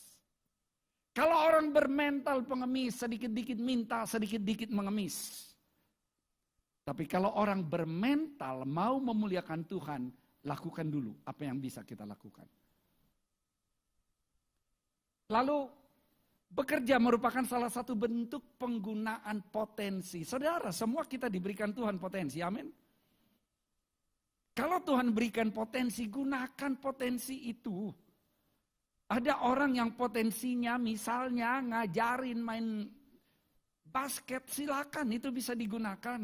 Kalau orang bermental pengemis, sedikit-dikit minta, sedikit-dikit mengemis. Tapi kalau orang bermental mau memuliakan Tuhan, lakukan dulu apa yang bisa kita lakukan. Lalu, bekerja merupakan salah satu bentuk penggunaan potensi. Saudara, semua kita diberikan Tuhan potensi, amin. Kalau Tuhan berikan potensi, gunakan potensi itu. Ada orang yang potensinya misalnya ngajarin main basket, silakan itu bisa digunakan.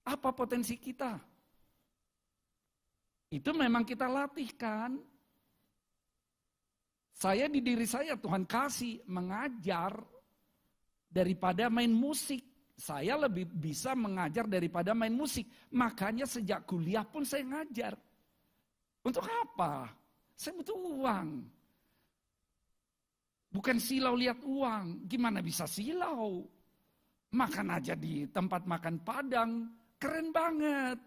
Apa potensi kita? Itu memang kita latihkan. Saya di diri saya Tuhan kasih mengajar daripada main musik. Saya lebih bisa mengajar daripada main musik. Makanya sejak kuliah pun saya ngajar. Untuk apa? Saya butuh uang. Bukan silau lihat uang, gimana bisa silau? Makan aja di tempat makan Padang, keren banget.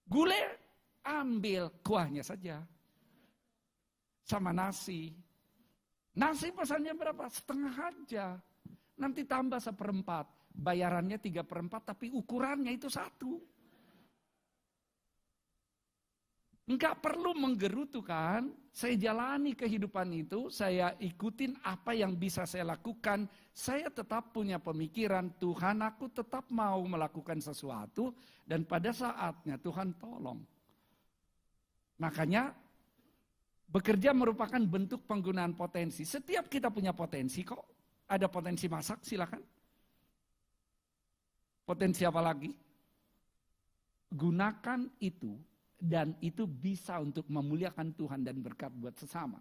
Gulai, ambil kuahnya saja. Sama nasi. Nasi pesannya berapa? Setengah aja. Nanti tambah 1/4. Bayarannya 3/4, tapi ukurannya itu 1. Enggak perlu menggerutu kan, saya jalani kehidupan itu, saya ikutin apa yang bisa saya lakukan, saya tetap punya pemikiran, Tuhan aku tetap mau melakukan sesuatu, dan pada saatnya Tuhan tolong. Makanya, bekerja merupakan bentuk penggunaan potensi, setiap kita punya potensi kok, ada potensi masak silakan. Potensi apa lagi? Gunakan itu. Dan itu bisa untuk memuliakan Tuhan dan berkat buat sesama.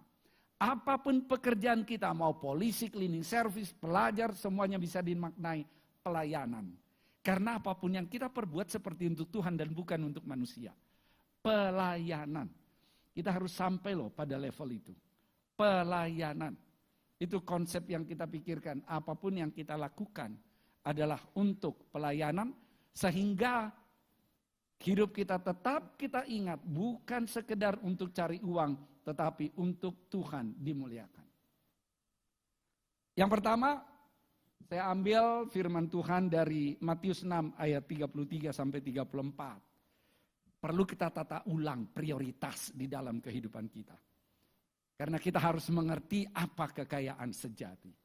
Apapun pekerjaan kita, mau polisi, cleaning service, pelajar, semuanya bisa dimaknai pelayanan. Karena apapun yang kita perbuat seperti untuk Tuhan dan bukan untuk manusia. Pelayanan. Kita harus sampai loh pada level itu. Pelayanan. Itu konsep yang kita pikirkan. Apapun yang kita lakukan adalah untuk pelayanan sehingga hidup kita tetap kita ingat, bukan sekedar untuk cari uang, tetapi untuk Tuhan dimuliakan. Yang pertama, saya ambil firman Tuhan dari Matius 6 ayat 33 sampai 34. Perlu kita tata ulang prioritas di dalam kehidupan kita. Karena kita harus mengerti apa kekayaan sejati.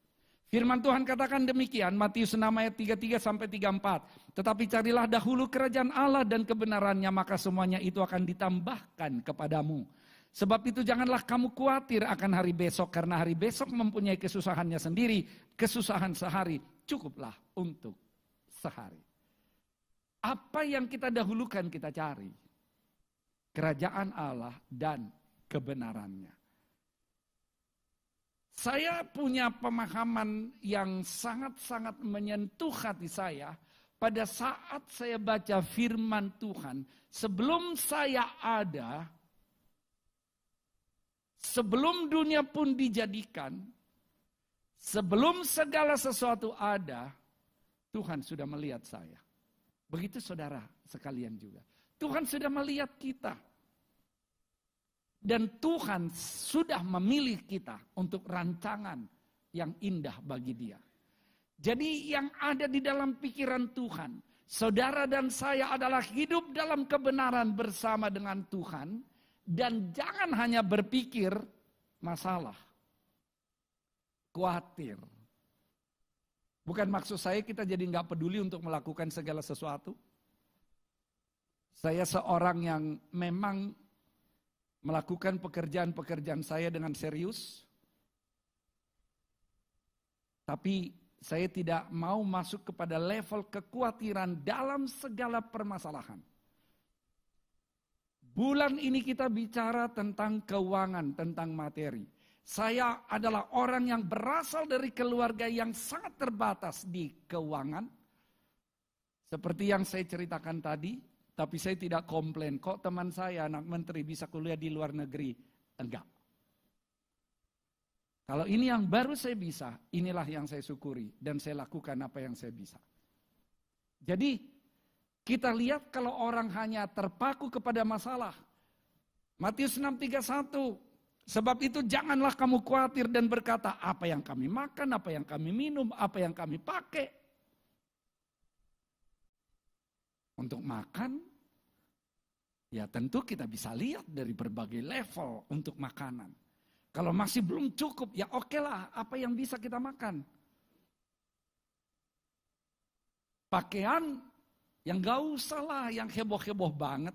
Firman Tuhan katakan demikian, Matius 6 ayat 33 sampai 34. Tetapi carilah dahulu kerajaan Allah dan kebenarannya, maka semuanya itu akan ditambahkan kepadamu. Sebab itu janganlah kamu khawatir akan hari besok, karena hari besok mempunyai kesusahannya sendiri. Kesusahan sehari cukuplah untuk sehari. Apa yang kita dahulukan kita cari? Kerajaan Allah dan kebenarannya. Saya punya pemahaman yang sangat-sangat menyentuh hati saya pada saat saya baca firman Tuhan. Sebelum saya ada, sebelum dunia pun dijadikan, sebelum segala sesuatu ada, Tuhan sudah melihat saya. Begitu saudara sekalian juga. Tuhan sudah melihat kita. Dan Tuhan sudah memilih kita untuk rancangan yang indah bagi Dia. Jadi yang ada di dalam pikiran Tuhan, saudara dan saya adalah hidup dalam kebenaran bersama dengan Tuhan. Dan jangan hanya berpikir masalah, khawatir. Bukan maksud saya kita jadi nggak peduli untuk melakukan segala sesuatu. Saya seorang yang memang melakukan pekerjaan-pekerjaan saya dengan serius. Tapi saya tidak mau masuk kepada level kekhawatiran dalam segala permasalahan. Bulan ini kita bicara tentang keuangan, tentang materi. Saya adalah orang yang berasal dari keluarga yang sangat terbatas di keuangan. Seperti yang saya ceritakan tadi, tapi saya tidak komplain. Kok teman saya anak menteri bisa kuliah di luar negeri? Enggak. Kalau ini yang baru saya bisa, inilah yang saya syukuri. Dan saya lakukan apa yang saya bisa. Jadi kita lihat kalau orang hanya terpaku kepada masalah. Matius 6:31. Sebab itu janganlah kamu khawatir dan berkata, apa yang kami makan, apa yang kami minum, apa yang kami pakai. Untuk makan, ya tentu kita bisa lihat dari berbagai level untuk makanan. Kalau masih belum cukup, ya oke lah, apa yang bisa kita makan. Pakaian, yang gak usah lah, yang heboh-heboh banget.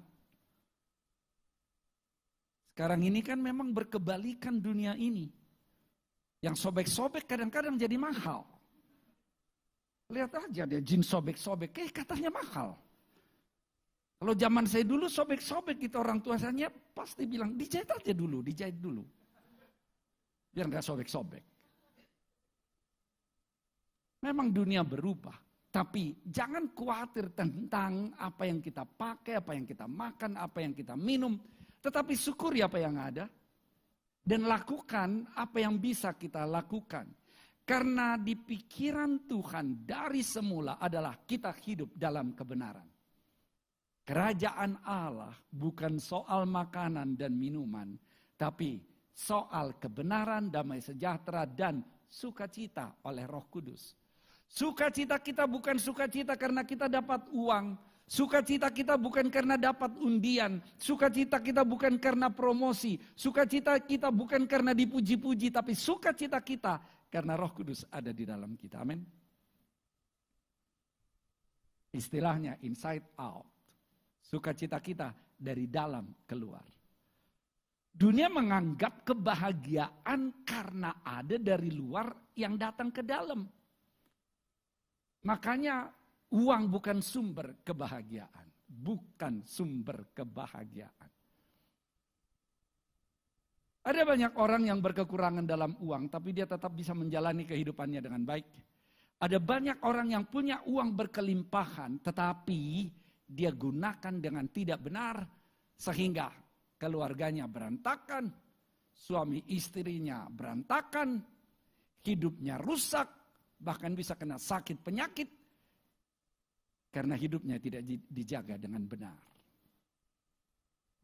Sekarang ini kan memang berkebalikan dunia ini. Yang sobek-sobek kadang-kadang jadi mahal. Lihat aja dia jeans sobek-sobek, katanya mahal. Kalau zaman saya dulu sobek-sobek gitu orang tua saya pasti bilang dijahit aja dulu, dijahit dulu. Biar gak sobek-sobek. Memang dunia berubah. Tapi jangan khawatir tentang apa yang kita pakai, apa yang kita makan, apa yang kita minum. Tetapi syukuri apa yang ada. Dan lakukan apa yang bisa kita lakukan. Karena di pikiran Tuhan dari semula adalah kita hidup dalam kebenaran. Kerajaan Allah bukan soal makanan dan minuman. Tapi soal kebenaran, damai sejahtera, dan sukacita oleh Roh Kudus. Sukacita kita bukan sukacita karena kita dapat uang. Sukacita kita bukan karena dapat undian. Sukacita kita bukan karena promosi. Sukacita kita bukan karena dipuji-puji. Tapi sukacita kita karena Roh Kudus ada di dalam kita. Amin. Istilahnya inside out. Sukacita kita dari dalam keluar. Dunia menganggap kebahagiaan karena ada dari luar yang datang ke dalam. Makanya uang bukan sumber kebahagiaan. Bukan sumber kebahagiaan. Ada banyak orang yang berkekurangan dalam uang, tapi dia tetap bisa menjalani kehidupannya dengan baik. Ada banyak orang yang punya uang berkelimpahan, tetapi dia gunakan dengan tidak benar, sehingga keluarganya berantakan, suami istrinya berantakan, hidupnya rusak, bahkan bisa kena sakit penyakit, karena hidupnya tidak dijaga dengan benar.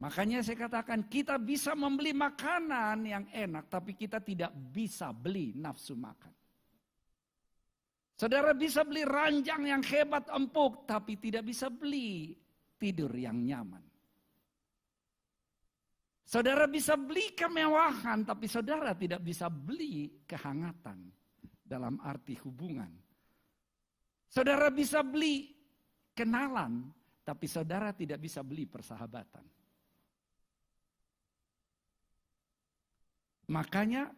Makanya saya katakan kita bisa membeli makanan yang enak, tapi kita tidak bisa beli nafsu makan. Saudara bisa beli ranjang yang hebat empuk, tapi tidak bisa beli tidur yang nyaman. Saudara bisa beli kemewahan, tapi saudara tidak bisa beli kehangatan dalam arti hubungan. Saudara bisa beli kenalan, tapi saudara tidak bisa beli persahabatan. Makanya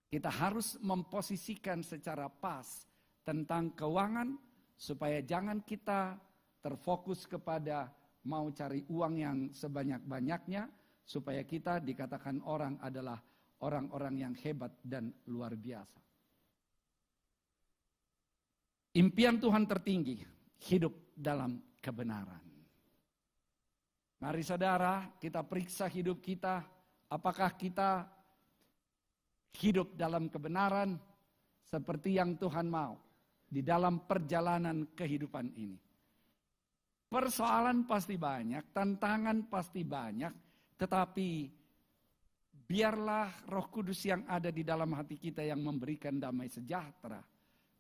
kita harus memposisikan secara pas tentang keuangan supaya jangan kita terfokus kepada mau cari uang yang sebanyak-banyaknya supaya kita dikatakan orang adalah orang-orang yang hebat dan luar biasa. Impian Tuhan tertinggi, hidup dalam kebenaran. Mari saudara, kita periksa hidup kita, apakah kita hidup dalam kebenaran seperti yang Tuhan mau di dalam perjalanan kehidupan ini. Persoalan pasti banyak, tantangan pasti banyak, tetapi biarlah Roh Kudus yang ada di dalam hati kita yang memberikan damai sejahtera,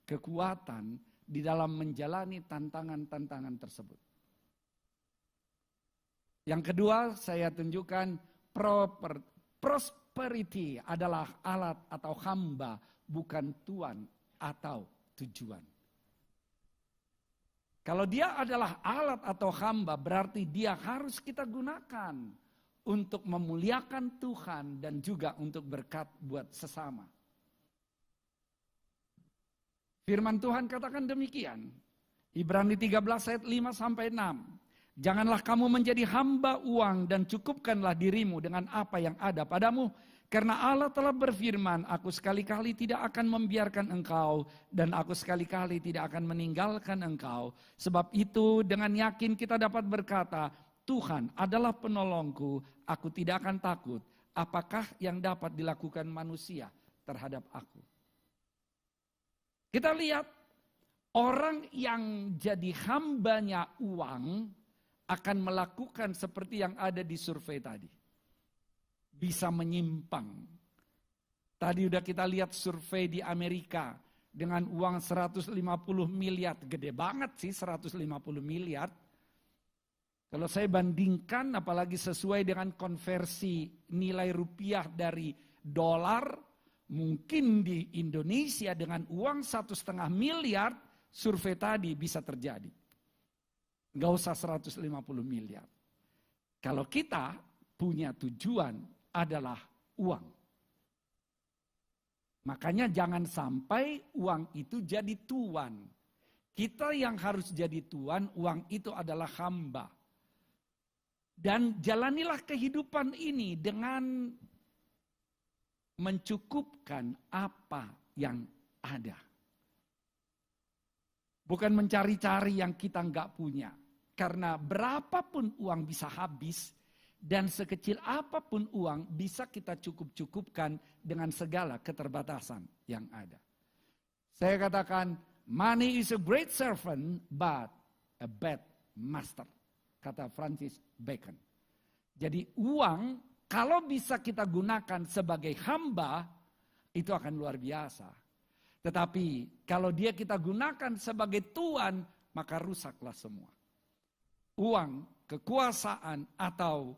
kekuatan di dalam menjalani tantangan-tantangan tersebut. Yang kedua, saya tunjukkan prosperity adalah alat atau hamba, bukan tuan atau tujuan. Kalau dia adalah alat atau hamba, berarti dia harus kita gunakan untuk memuliakan Tuhan dan juga untuk berkat buat sesama. Firman Tuhan katakan demikian. Ibrani 13 ayat 5 sampai 6. Janganlah kamu menjadi hamba uang dan cukupkanlah dirimu dengan apa yang ada padamu. Karena Allah telah berfirman, aku sekali-kali tidak akan membiarkan engkau dan aku sekali-kali tidak akan meninggalkan engkau. Sebab itu dengan yakin kita dapat berkata, Tuhan adalah penolongku, aku tidak akan takut. Apakah yang dapat dilakukan manusia terhadap aku? Kita lihat orang yang jadi hambanya uang akan melakukan seperti yang ada di survei tadi. Bisa menyimpang. Tadi udah kita lihat survei di Amerika dengan uang 150 miliar. Gede banget sih 150 miliar. Kalau saya bandingkan apalagi sesuai dengan konversi nilai rupiah dari dolar. Mungkin di Indonesia dengan uang 1,5 miliar survei tadi bisa terjadi. Gak usah 150 miliar. Kalau kita punya tujuan adalah uang. Makanya jangan sampai uang itu jadi tuan. Kita yang harus jadi tuan, uang itu adalah hamba. Dan jalanilah kehidupan ini dengan mencukupkan apa yang ada. Bukan mencari-cari yang kita nggak punya. Karena berapapun uang bisa habis, dan sekecil apapun uang bisa kita cukup-cukupkan dengan segala keterbatasan yang ada. Saya katakan, money is a great servant, but a bad master. Kata Francis Bacon. Jadi uang, kalau bisa kita gunakan sebagai hamba, itu akan luar biasa. Tetapi kalau dia kita gunakan sebagai tuan, maka rusaklah semua. Uang, kekuasaan, atau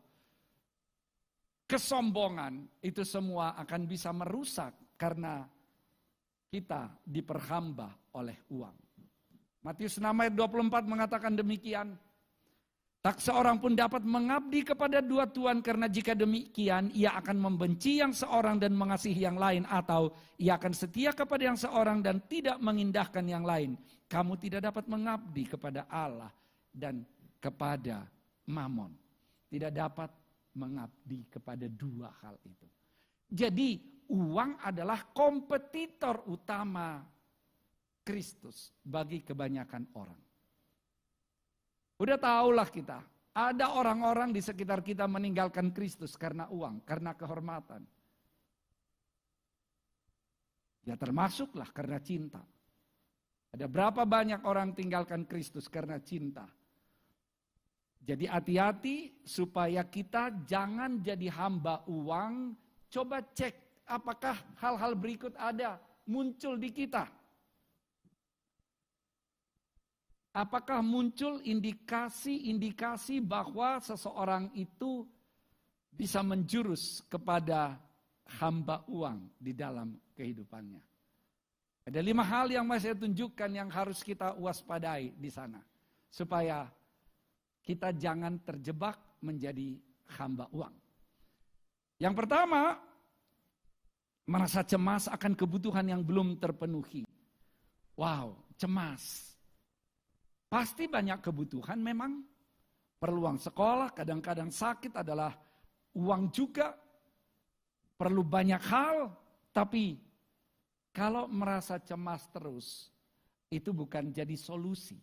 kesombongan itu semua akan bisa merusak karena kita diperhamba oleh uang. Matius 6 ayat 24 mengatakan demikian. Tak seorang pun dapat mengabdi kepada dua tuan karena jika demikian ia akan membenci yang seorang dan mengasihi yang lain atau ia akan setia kepada yang seorang dan tidak mengindahkan yang lain. Kamu tidak dapat mengabdi kepada Allah dan kepada Mammon. Tidak dapat mengabdi kepada dua hal itu. Jadi uang adalah kompetitor utama Kristus bagi kebanyakan orang. Udah tahulah kita, ada orang-orang di sekitar kita meninggalkan Kristus karena uang, karena kehormatan. Ya termasuklah karena cinta. Ada berapa banyak orang tinggalkan Kristus karena cinta. Jadi hati-hati supaya kita jangan jadi hamba uang. Coba cek apakah hal-hal berikut ada muncul di kita. Apakah muncul indikasi-indikasi bahwa seseorang itu bisa menjurus kepada hamba uang di dalam kehidupannya. Ada 5 hal yang saya tunjukkan yang harus kita waspadai di sana. Supaya kita jangan terjebak menjadi hamba uang. Yang pertama, merasa cemas akan kebutuhan yang belum terpenuhi. Wow, cemas. Pasti banyak kebutuhan memang. Perlu uang sekolah, kadang-kadang sakit adalah uang juga. perlu banyak hal, tapi kalau merasa cemas terus, itu bukan jadi solusi.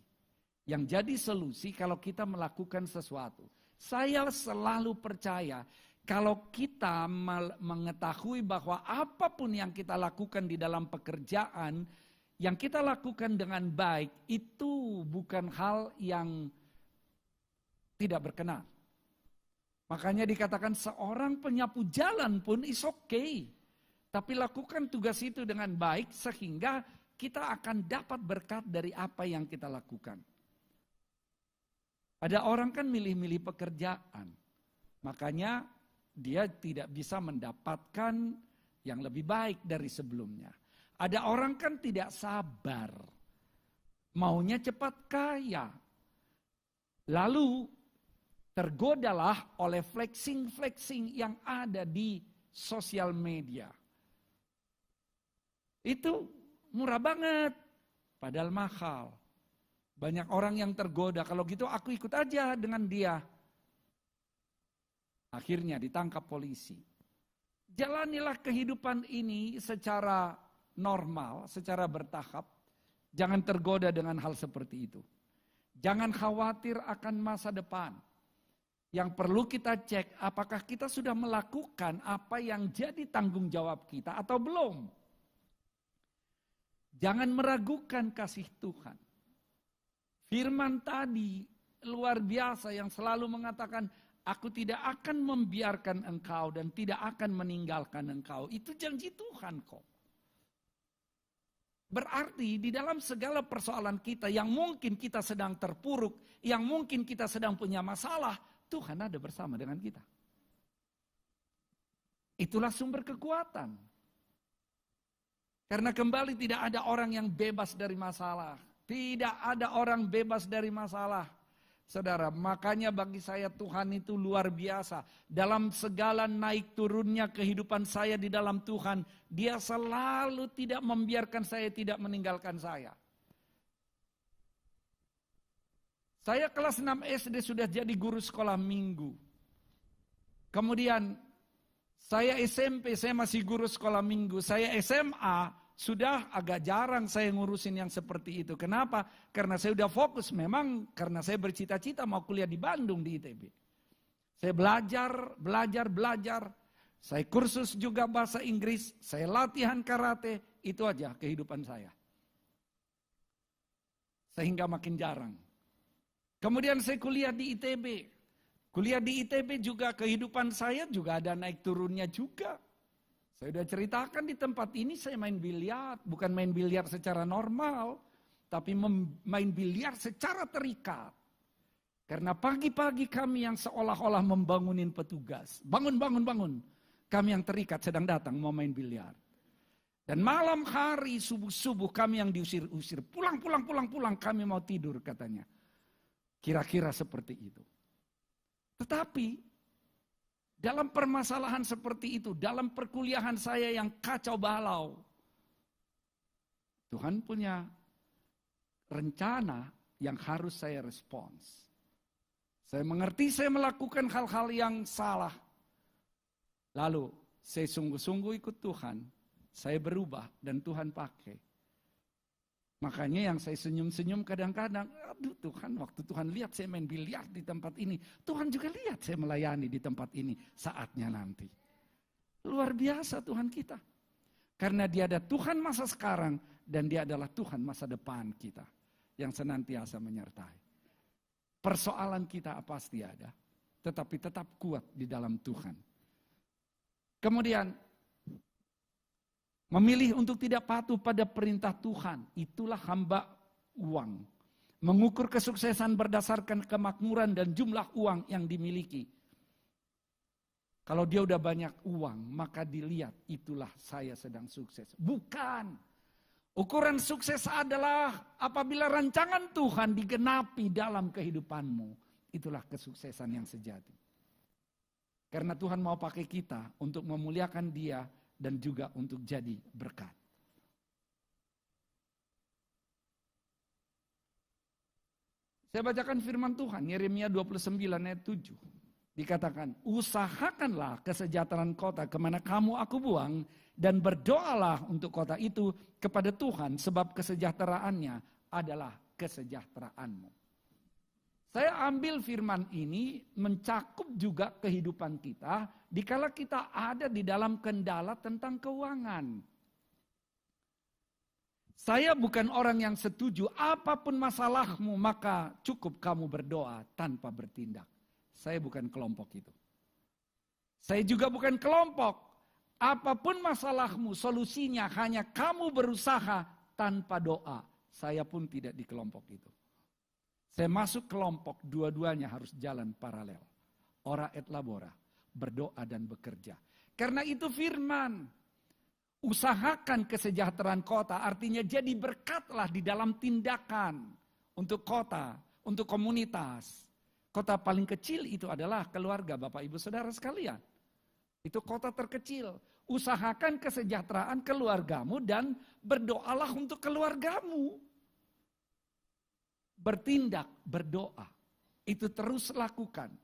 Yang jadi solusi kalau kita melakukan sesuatu. Saya selalu percaya kalau kita mengetahui bahwa apapun yang kita lakukan di dalam pekerjaan, yang kita lakukan dengan baik, itu bukan hal yang tidak berkenan. Makanya dikatakan seorang penyapu jalan pun is okay. Tapi lakukan tugas itu dengan baik sehingga kita akan dapat berkat dari apa yang kita lakukan. Ada orang kan milih-milih pekerjaan. Makanya dia tidak bisa mendapatkan yang lebih baik dari sebelumnya. Ada orang kan tidak sabar. Maunya cepat kaya. Lalu tergodalah oleh flexing-flexing yang ada di sosial media. Itu murah banget, padahal mahal. Banyak orang yang tergoda, kalau gitu aku ikut aja dengan dia. Akhirnya ditangkap polisi. Jalanilah kehidupan ini secara normal, secara bertahap. Jangan tergoda dengan hal seperti itu. Jangan khawatir akan masa depan. Yang perlu kita cek, apakah kita sudah melakukan apa yang jadi tanggung jawab kita atau belum. Jangan meragukan kasih Tuhan. Firman tadi luar biasa yang selalu mengatakan, aku tidak akan membiarkan engkau dan tidak akan meninggalkan engkau. Itu janji Tuhan kok. Berarti di dalam segala persoalan kita yang mungkin kita sedang terpuruk, yang mungkin kita sedang punya masalah, Tuhan ada bersama dengan kita. Itulah sumber kekuatan. Karena kembali tidak ada orang yang bebas dari masalah. Tidak ada orang bebas dari masalah. Saudara, makanya bagi saya Tuhan itu luar biasa. Dalam segala naik turunnya kehidupan saya di dalam Tuhan, Dia selalu tidak membiarkan saya, tidak meninggalkan saya. Saya kelas 6 SD sudah jadi guru sekolah minggu. Kemudian saya SMP, saya masih guru sekolah minggu. Saya SMA, sudah agak jarang saya ngurusin yang seperti itu. Kenapa? Karena saya sudah fokus. Memang karena saya bercita-cita mau kuliah di Bandung di ITB. Saya belajar. Saya kursus juga bahasa Inggris. Saya latihan karate. Itu aja kehidupan saya. Sehingga makin jarang. Kemudian saya kuliah di ITB. Kuliah di ITB juga kehidupan saya juga ada naik turunnya juga. Saya sudah ceritakan di tempat ini saya main biliar. Bukan main biliar secara normal. Tapi main biliar secara terikat. Karena pagi-pagi kami yang seolah-olah membangunin petugas. Bangun. Kami yang terikat sedang datang mau main biliar. Dan malam hari subuh-subuh kami yang diusir-usir. Pulang. Kami mau tidur katanya. Kira-kira seperti itu. Tetapi dalam permasalahan seperti itu, dalam perkuliahan saya yang kacau balau, Tuhan punya rencana yang harus saya respons. Saya mengerti saya melakukan hal-hal yang salah. Lalu saya sungguh-sungguh ikut Tuhan, saya berubah dan Tuhan pakai. Makanya yang saya senyum-senyum kadang-kadang, aduh Tuhan, waktu Tuhan lihat saya main biliar di tempat ini, Tuhan juga lihat saya melayani di tempat ini saatnya nanti. Luar biasa Tuhan kita. Karena Dia ada Tuhan masa sekarang dan Dia adalah Tuhan masa depan kita yang senantiasa menyertai. Persoalan kita pasti ada, tetapi tetap kuat di dalam Tuhan. Kemudian memilih untuk tidak patuh pada perintah Tuhan, itulah hamba uang. Mengukur kesuksesan berdasarkan kemakmuran dan jumlah uang yang dimiliki. Kalau dia udah banyak uang, maka dilihat itulah saya sedang sukses. Bukan. Ukuran sukses adalah apabila rancangan Tuhan digenapi dalam kehidupanmu. Itulah kesuksesan yang sejati. Karena Tuhan mau pakai kita untuk memuliakan Dia dan juga untuk jadi berkat. Saya bacakan firman Tuhan, Yeremia 29 ayat 7. Dikatakan, usahakanlah kesejahteraan kota kemana kamu aku buang, dan berdoalah untuk kota itu kepada Tuhan, sebab kesejahteraannya adalah kesejahteraanmu. Saya ambil firman ini mencakup juga kehidupan kita, dikala kita ada di dalam kendala tentang keuangan. Saya bukan orang yang setuju, apapun masalahmu maka cukup kamu berdoa tanpa bertindak. Saya bukan kelompok itu. Saya juga bukan kelompok. Apapun masalahmu, solusinya hanya kamu berusaha tanpa doa. Saya pun tidak di kelompok itu. Saya masuk kelompok, dua-duanya harus jalan paralel. Ora et labora, berdoa dan bekerja. Karena itu firman, usahakan kesejahteraan kota, artinya jadi berkatlah di dalam tindakan untuk kota, untuk komunitas. Kota paling kecil itu adalah keluarga Bapak Ibu Saudara sekalian. Itu kota terkecil. Usahakan kesejahteraan keluargamu dan berdoalah untuk keluargamu. Bertindak, berdoa. Itu terus lakukan.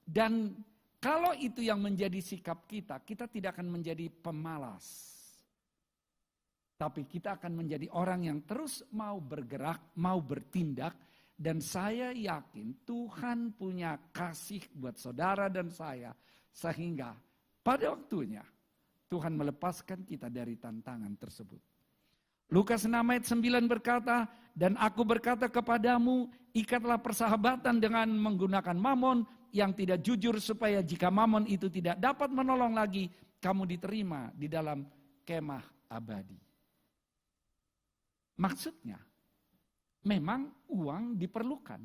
Dan kalau itu yang menjadi sikap kita, kita tidak akan menjadi pemalas. Tapi kita akan menjadi orang yang terus mau bergerak, mau bertindak. Dan saya yakin Tuhan punya kasih buat saudara dan saya. Sehingga pada waktunya Tuhan melepaskan kita dari tantangan tersebut. Lukas 6 ayat 9 berkata, dan aku berkata kepadamu, ikatlah persahabatan dengan menggunakan mamon yang tidak jujur, supaya jika mamon itu tidak dapat menolong lagi, kamu diterima di dalam kemah abadi. Maksudnya, memang uang diperlukan.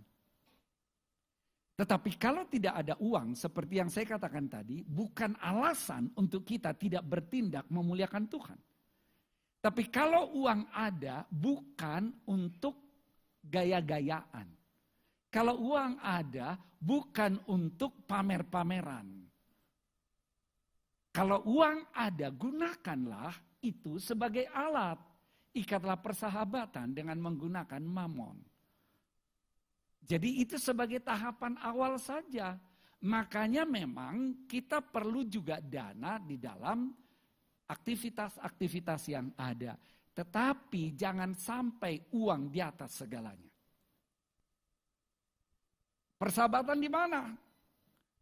Tetapi kalau tidak ada uang, seperti yang saya katakan tadi, bukan alasan untuk kita tidak bertindak memuliakan Tuhan. Tapi kalau uang ada, bukan untuk gaya-gayaan. Kalau uang ada, bukan untuk pamer-pameran. Kalau uang ada, gunakanlah itu sebagai alat. Ikatlah persahabatan dengan menggunakan mamon. Jadi itu sebagai tahapan awal saja. Makanya memang kita perlu juga dana di dalam aktivitas-aktivitas yang ada. Tetapi jangan sampai uang di atas segalanya. Persahabatan di mana?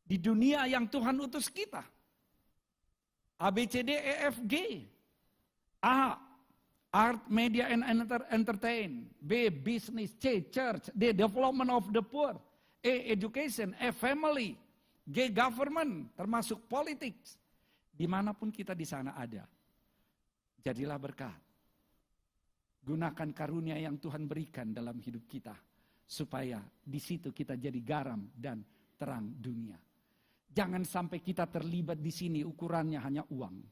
Di dunia yang Tuhan utus kita. A, B, C, D, E, F, G. A, art, media, and entertain. B, business. C, church. D, development of the poor. E, education. F, family. G, government, termasuk politics. Dimanapun kita di sana ada, jadilah berkat. Gunakan karunia yang Tuhan berikan dalam hidup kita, supaya di situ kita jadi garam dan terang dunia. Jangan sampai kita terlibat di sini ukurannya hanya uang.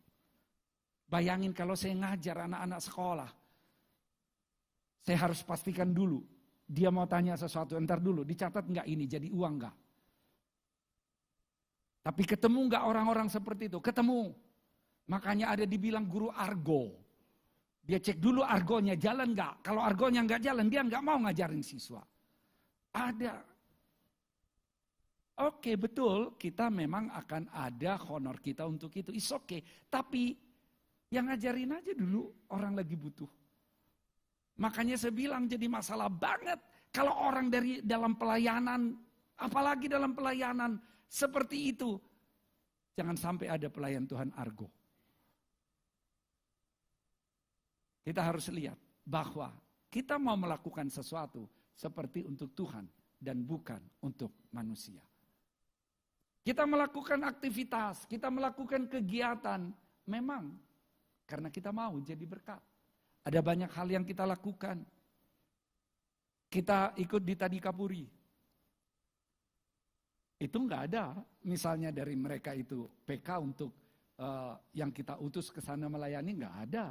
Bayangin kalau saya ngajar anak-anak sekolah, saya harus pastikan dulu, dia mau tanya sesuatu, entar dulu, dicatat enggak ini jadi uang enggak? Tapi ketemu enggak orang-orang seperti itu? Ketemu. Makanya ada dibilang guru argo. Dia cek dulu argonya jalan enggak. Kalau argonya enggak jalan, dia enggak mau ngajarin siswa. Ada. Oke, betul, kita memang akan ada honor kita untuk itu. It's okay. Tapi yang ngajarin aja dulu orang lagi butuh. Makanya saya bilang jadi masalah banget kalau orang dari dalam pelayanan, apalagi dalam pelayanan seperti itu. Jangan sampai ada pelayan Tuhan argo. Kita harus lihat bahwa kita mau melakukan sesuatu seperti untuk Tuhan dan bukan untuk manusia. Kita melakukan aktivitas, kita melakukan kegiatan memang karena kita mau jadi berkat. Ada banyak hal yang kita lakukan. Kita ikut di Tadikapuri. Itu enggak ada misalnya dari mereka itu PK untuk yang kita utus ke sana melayani, enggak ada.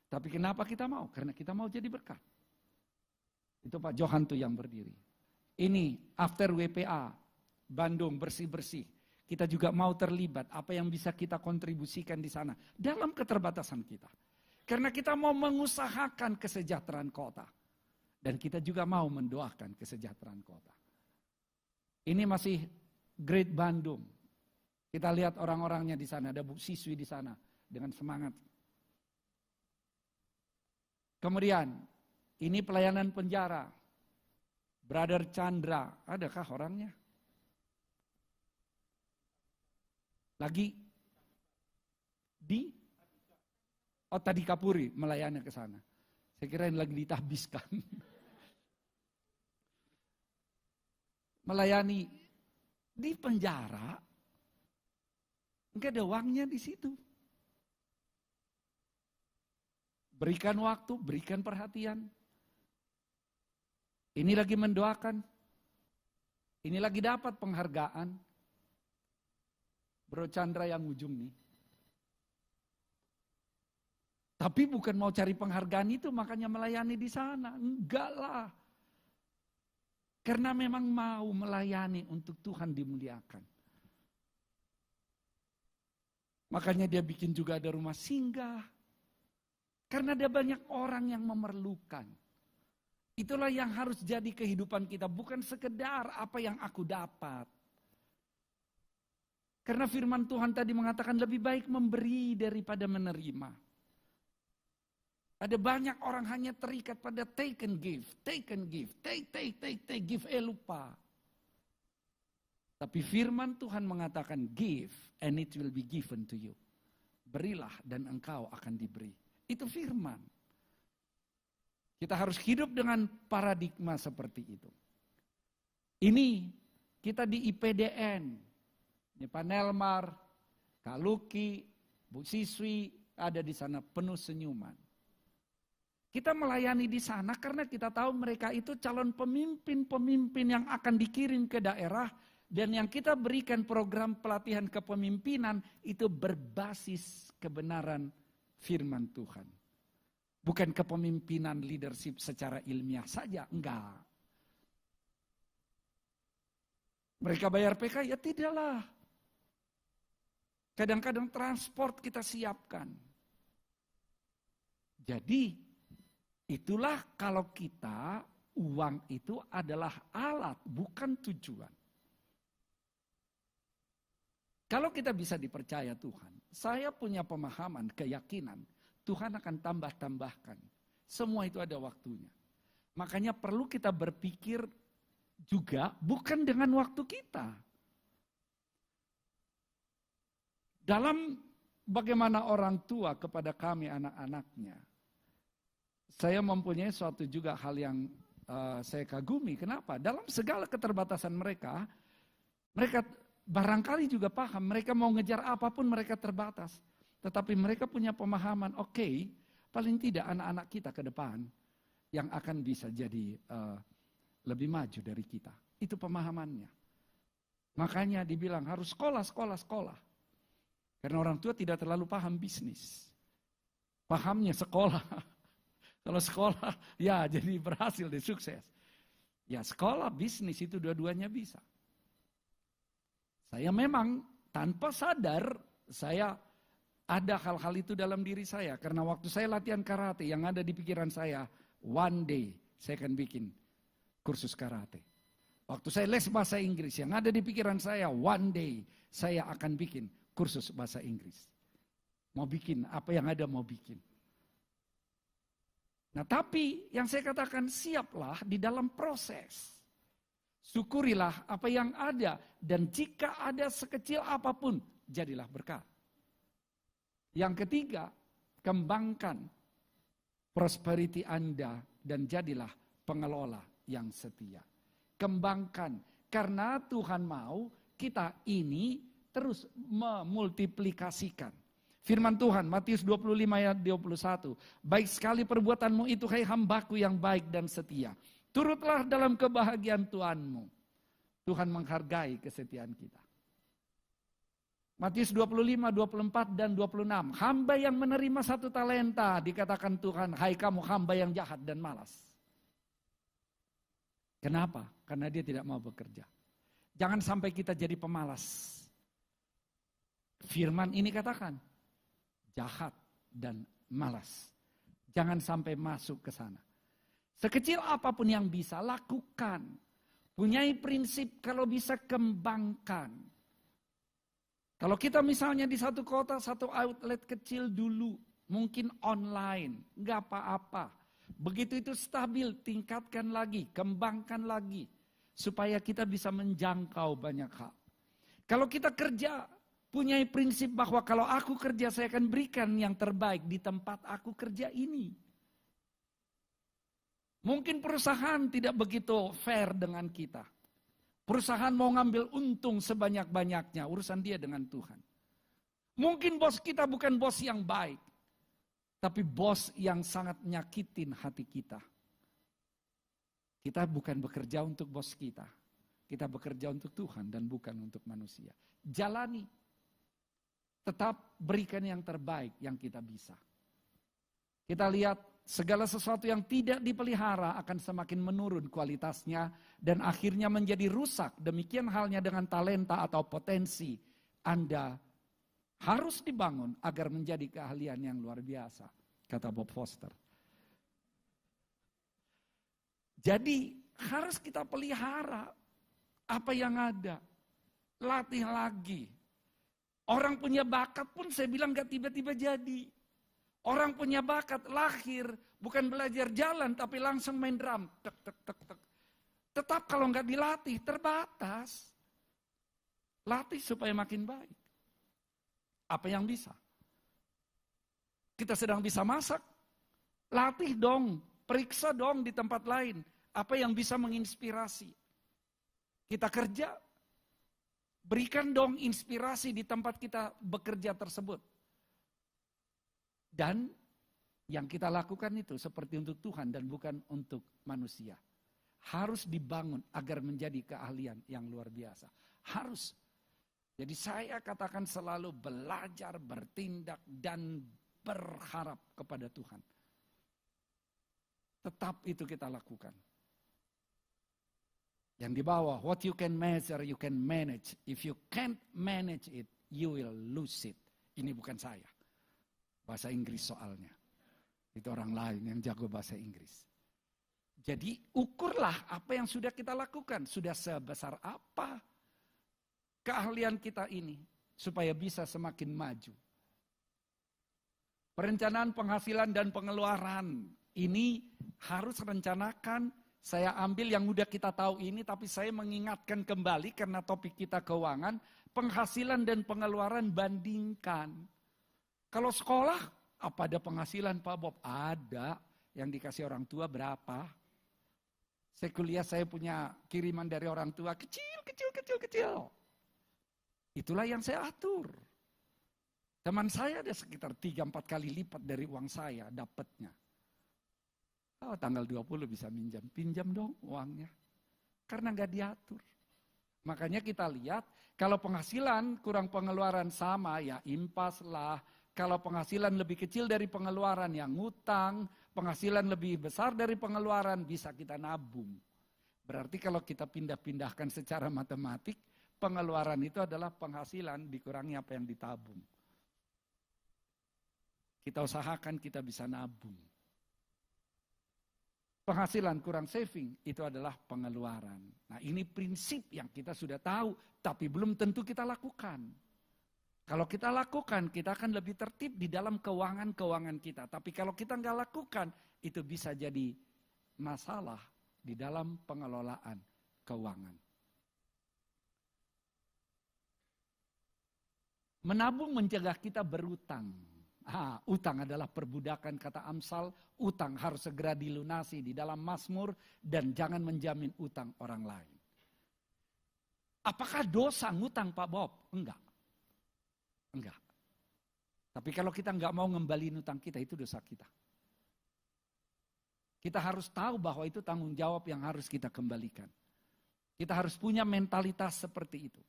Tapi kenapa kita mau? Karena kita mau jadi berkat. Itu Pak Johan tuh yang berdiri. Ini after WPA Bandung bersih-bersih. Kita juga mau terlibat apa yang bisa kita kontribusikan di sana dalam keterbatasan kita. Karena kita mau mengusahakan kesejahteraan kota. Dan kita juga mau mendoakan kesejahteraan kota. Ini masih Great Bandung. Kita lihat orang-orangnya di sana, ada Bu siswi di sana dengan semangat. Kemudian, ini pelayanan penjara. Brother Chandra, adakah orangnya? Lagi di Tadi Kapuri melayani ke sana. Saya kira ini lagi ditahbiskan. Melayani di penjara, enggak ada uangnya di situ. Berikan waktu, berikan perhatian. Ini lagi mendoakan. Ini lagi dapat penghargaan. Bro Chandra yang ujung nih. Tapi bukan mau cari penghargaan itu makanya melayani di sana. Enggak lah. Karena memang mau melayani untuk Tuhan dimuliakan. Makanya dia bikin juga ada rumah singgah. Karena ada banyak orang yang memerlukan. Itulah yang harus jadi kehidupan kita. Bukan sekedar apa yang aku dapat. Karena firman Tuhan tadi mengatakan lebih baik memberi daripada menerima. Ada banyak orang hanya terikat pada take and give, take and give, take, give, lupa. Tapi firman Tuhan mengatakan give and it will be given to you. Berilah dan engkau akan diberi. Itu firman. Kita harus hidup dengan paradigma seperti itu. Ini kita di IPDN, ini Pak Nelmar, Kak Luki, Bu Siswi ada di sana penuh senyuman. Kita melayani di sana karena kita tahu mereka itu calon pemimpin-pemimpin yang akan dikirim ke daerah. Dan yang kita berikan program pelatihan kepemimpinan itu berbasis kebenaran firman Tuhan. Bukan kepemimpinan leadership secara ilmiah saja, enggak. Mereka bayar PK, ya tidaklah. Kadang-kadang transport kita siapkan. Jadi itulah kalau kita, uang itu adalah alat, bukan tujuan. Kalau kita bisa dipercaya Tuhan, saya punya pemahaman, keyakinan, Tuhan akan tambah-tambahkan. Semua itu ada waktunya. Makanya perlu kita berpikir juga bukan dengan waktu kita. Dalam bagaimana orang tua kepada kami anak-anaknya, saya mempunyai suatu juga hal yang saya kagumi. Kenapa? Dalam segala keterbatasan mereka barangkali juga paham. Mereka mau ngejar apapun mereka terbatas. Tetapi mereka punya pemahaman, oke, paling tidak anak-anak kita ke depan yang akan bisa jadi lebih maju dari kita. Itu pemahamannya. Makanya dibilang harus sekolah. Karena orang tua tidak terlalu paham bisnis. Pahamnya sekolah. Kalau sekolah, ya jadi berhasil, dia sukses. Ya sekolah, bisnis itu dua-duanya bisa. Saya memang tanpa sadar, saya ada hal-hal itu dalam diri saya. Karena waktu saya latihan karate, yang ada di pikiran saya, one day saya akan bikin kursus karate. Waktu saya les bahasa Inggris, yang ada di pikiran saya, one day saya akan bikin kursus bahasa Inggris. Mau bikin, apa yang ada mau bikin. Nah tapi yang saya katakan siaplah di dalam proses. Syukurilah apa yang ada. Dan jika ada sekecil apapun, jadilah berkat. Yang ketiga, kembangkan prosperity Anda dan jadilah pengelola yang setia. Kembangkan, karena Tuhan mau kita ini terus memultiplikasikan. Firman Tuhan, Matius 25 ayat 21. Baik sekali perbuatanmu itu, hai hambaku yang baik dan setia. Turutlah dalam kebahagiaan Tuhanmu. Tuhan menghargai kesetiaan kita. Matius 25, 24 dan 26. Hamba yang menerima 1 talenta, dikatakan Tuhan, hai kamu hamba yang jahat dan malas. Kenapa? Karena dia tidak mau bekerja. Jangan sampai kita jadi pemalas. Firman ini katakan, jahat dan malas. Jangan sampai masuk ke sana. Sekecil apapun yang bisa, lakukan. Punyai prinsip kalau bisa kembangkan. Kalau kita misalnya di satu kota, satu outlet kecil dulu, mungkin online, nggak apa-apa. Begitu itu stabil, tingkatkan lagi, kembangkan lagi. Supaya kita bisa menjangkau banyak hal. Kalau kita kerja, punyai prinsip bahwa kalau aku kerja, saya akan berikan yang terbaik di tempat aku kerja ini. Mungkin perusahaan tidak begitu fair dengan kita. Perusahaan mau ngambil untung sebanyak-banyaknya, urusan dia dengan Tuhan. Mungkin bos kita bukan bos yang baik, tapi bos yang sangat nyakitin hati kita. Kita bukan bekerja untuk bos kita, kita bekerja untuk Tuhan dan bukan untuk manusia. Jalani, tetap berikan yang terbaik yang kita bisa. Kita lihat segala sesuatu yang tidak dipelihara akan semakin menurun kualitasnya dan akhirnya menjadi rusak. Demikian halnya dengan talenta atau potensi Anda harus dibangun agar menjadi keahlian yang luar biasa, kata Bob Foster. Jadi harus kita pelihara apa yang ada, latih lagi. Orang punya bakat pun saya bilang gak tiba-tiba jadi. Orang punya bakat lahir, bukan belajar jalan tapi langsung main drum. Tek, tek, tek, tek. Tetap kalau nggak dilatih terbatas. Latih supaya makin baik. Apa yang bisa? Kita sedang bisa masak. Latih dong, periksa dong di tempat lain. Apa yang bisa menginspirasi? Kita kerja, berikan dong inspirasi di tempat kita bekerja tersebut. Dan yang kita lakukan itu seperti untuk Tuhan dan bukan untuk manusia. Harus dibangun agar menjadi keahlian yang luar biasa. Harus. Jadi saya katakan selalu belajar, bertindak, dan berharap kepada Tuhan. Tetap itu kita lakukan. Yang di bawah, what you can measure, you can manage. If you can't manage it, you will lose it. Ini bukan saya. Bahasa Inggris soalnya. Itu orang lain yang jago bahasa Inggris. Jadi ukurlah apa yang sudah kita lakukan. Sudah sebesar apa keahlian kita ini. Supaya bisa semakin maju. Perencanaan penghasilan dan pengeluaran. Ini harus rencanakan. Saya ambil yang udah kita tahu ini. Tapi saya mengingatkan kembali karena topik kita keuangan. Penghasilan dan pengeluaran bandingkan. Kalau sekolah, apa ada penghasilan Pak Bob? Ada. Yang dikasih orang tua berapa? Saya kuliah saya punya kiriman dari orang tua. Kecil. Itulah yang saya atur. Teman saya ada sekitar 3-4 kali lipat dari uang saya dapatnya. Oh, tanggal 20 bisa minjam. Pinjam dong uangnya. Karena nggak diatur. Makanya kita lihat, kalau penghasilan kurang pengeluaran sama, ya impas lah. Kalau penghasilan lebih kecil dari pengeluaran yang ngutang, penghasilan lebih besar dari pengeluaran bisa kita nabung. Berarti kalau kita pindah-pindahkan secara matematik, pengeluaran itu adalah penghasilan dikurangi apa yang ditabung. Kita usahakan kita bisa nabung. Penghasilan kurang saving itu adalah pengeluaran. Nah ini prinsip yang kita sudah tahu, tapi belum tentu kita lakukan. Kalau kita lakukan, kita akan lebih tertib di dalam keuangan-keuangan kita. Tapi kalau kita nggak lakukan, itu bisa jadi masalah di dalam pengelolaan keuangan. Menabung mencegah kita berutang. Utang adalah perbudakan, kata Amsal. Utang harus segera dilunasi di dalam Mazmur dan jangan menjamin utang orang lain. Apakah dosa ngutang Pak Bob? Enggak. Tapi kalau kita nggak mau ngembaliin utang kita, itu dosa kita. Kita harus tahu bahwa itu tanggung jawab yang harus kita kembalikan. Kita harus punya mentalitas seperti itu.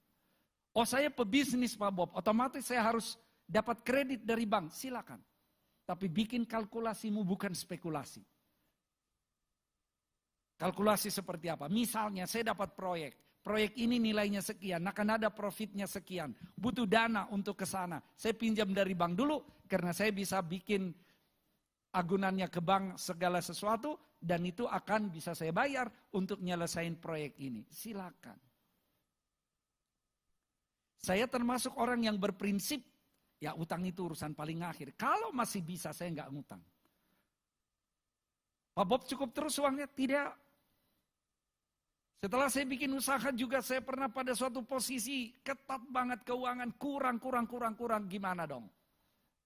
Oh saya pebisnis Pak Bob, otomatis saya harus dapat kredit dari bank, silakan. Tapi bikin kalkulasimu bukan spekulasi. Kalkulasi seperti apa? Misalnya saya dapat proyek. Proyek ini nilainya sekian, akan ada profitnya sekian. Butuh dana untuk ke sana. Saya pinjam dari bank dulu karena saya bisa bikin agunannya ke bank segala sesuatu, dan itu akan bisa saya bayar untuk nyelesain proyek ini. Silakan. Saya termasuk orang yang berprinsip, ya utang itu urusan paling akhir. Kalau masih bisa saya nggak ngutang. Pak Bob cukup terus uangnya? Tidak. Setelah saya bikin usaha juga saya pernah pada suatu posisi ketat banget keuangan, kurang. Gimana dong?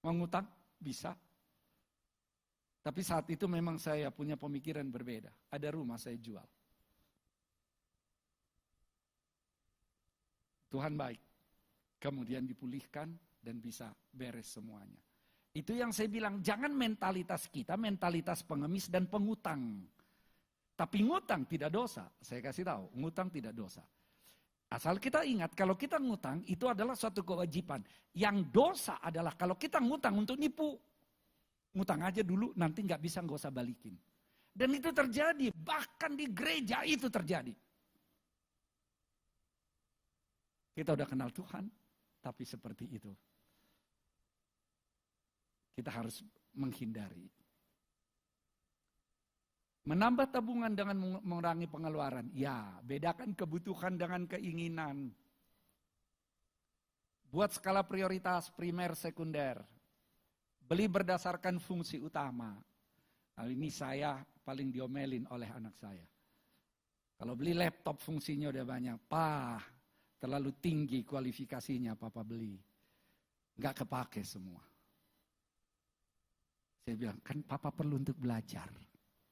Mengutang? Bisa. Tapi saat itu memang saya punya pemikiran berbeda. Ada rumah saya jual. Tuhan baik. Kemudian dipulihkan dan bisa beres semuanya. Itu yang saya bilang, jangan mentalitas kita, mentalitas pengemis dan pengutang. Tapi ngutang tidak dosa. Saya kasih tahu, ngutang tidak dosa. Asal kita ingat, kalau kita ngutang itu adalah suatu kewajiban. Yang dosa adalah kalau kita ngutang untuk nipu. Ngutang aja dulu, nanti nggak usah balikin. Dan itu terjadi, bahkan di gereja itu terjadi. Kita udah kenal Tuhan, tapi seperti itu. Kita harus menghindari. Menambah tabungan dengan mengurangi pengeluaran. Ya, bedakan kebutuhan dengan keinginan. Buat skala prioritas primer sekunder. Beli berdasarkan fungsi utama. Nah, ini saya paling diomelin oleh anak saya. Kalau beli laptop fungsinya udah banyak. Terlalu tinggi kualifikasinya papa beli. Nggak kepake semua. Saya bilang, kan papa perlu untuk belajar.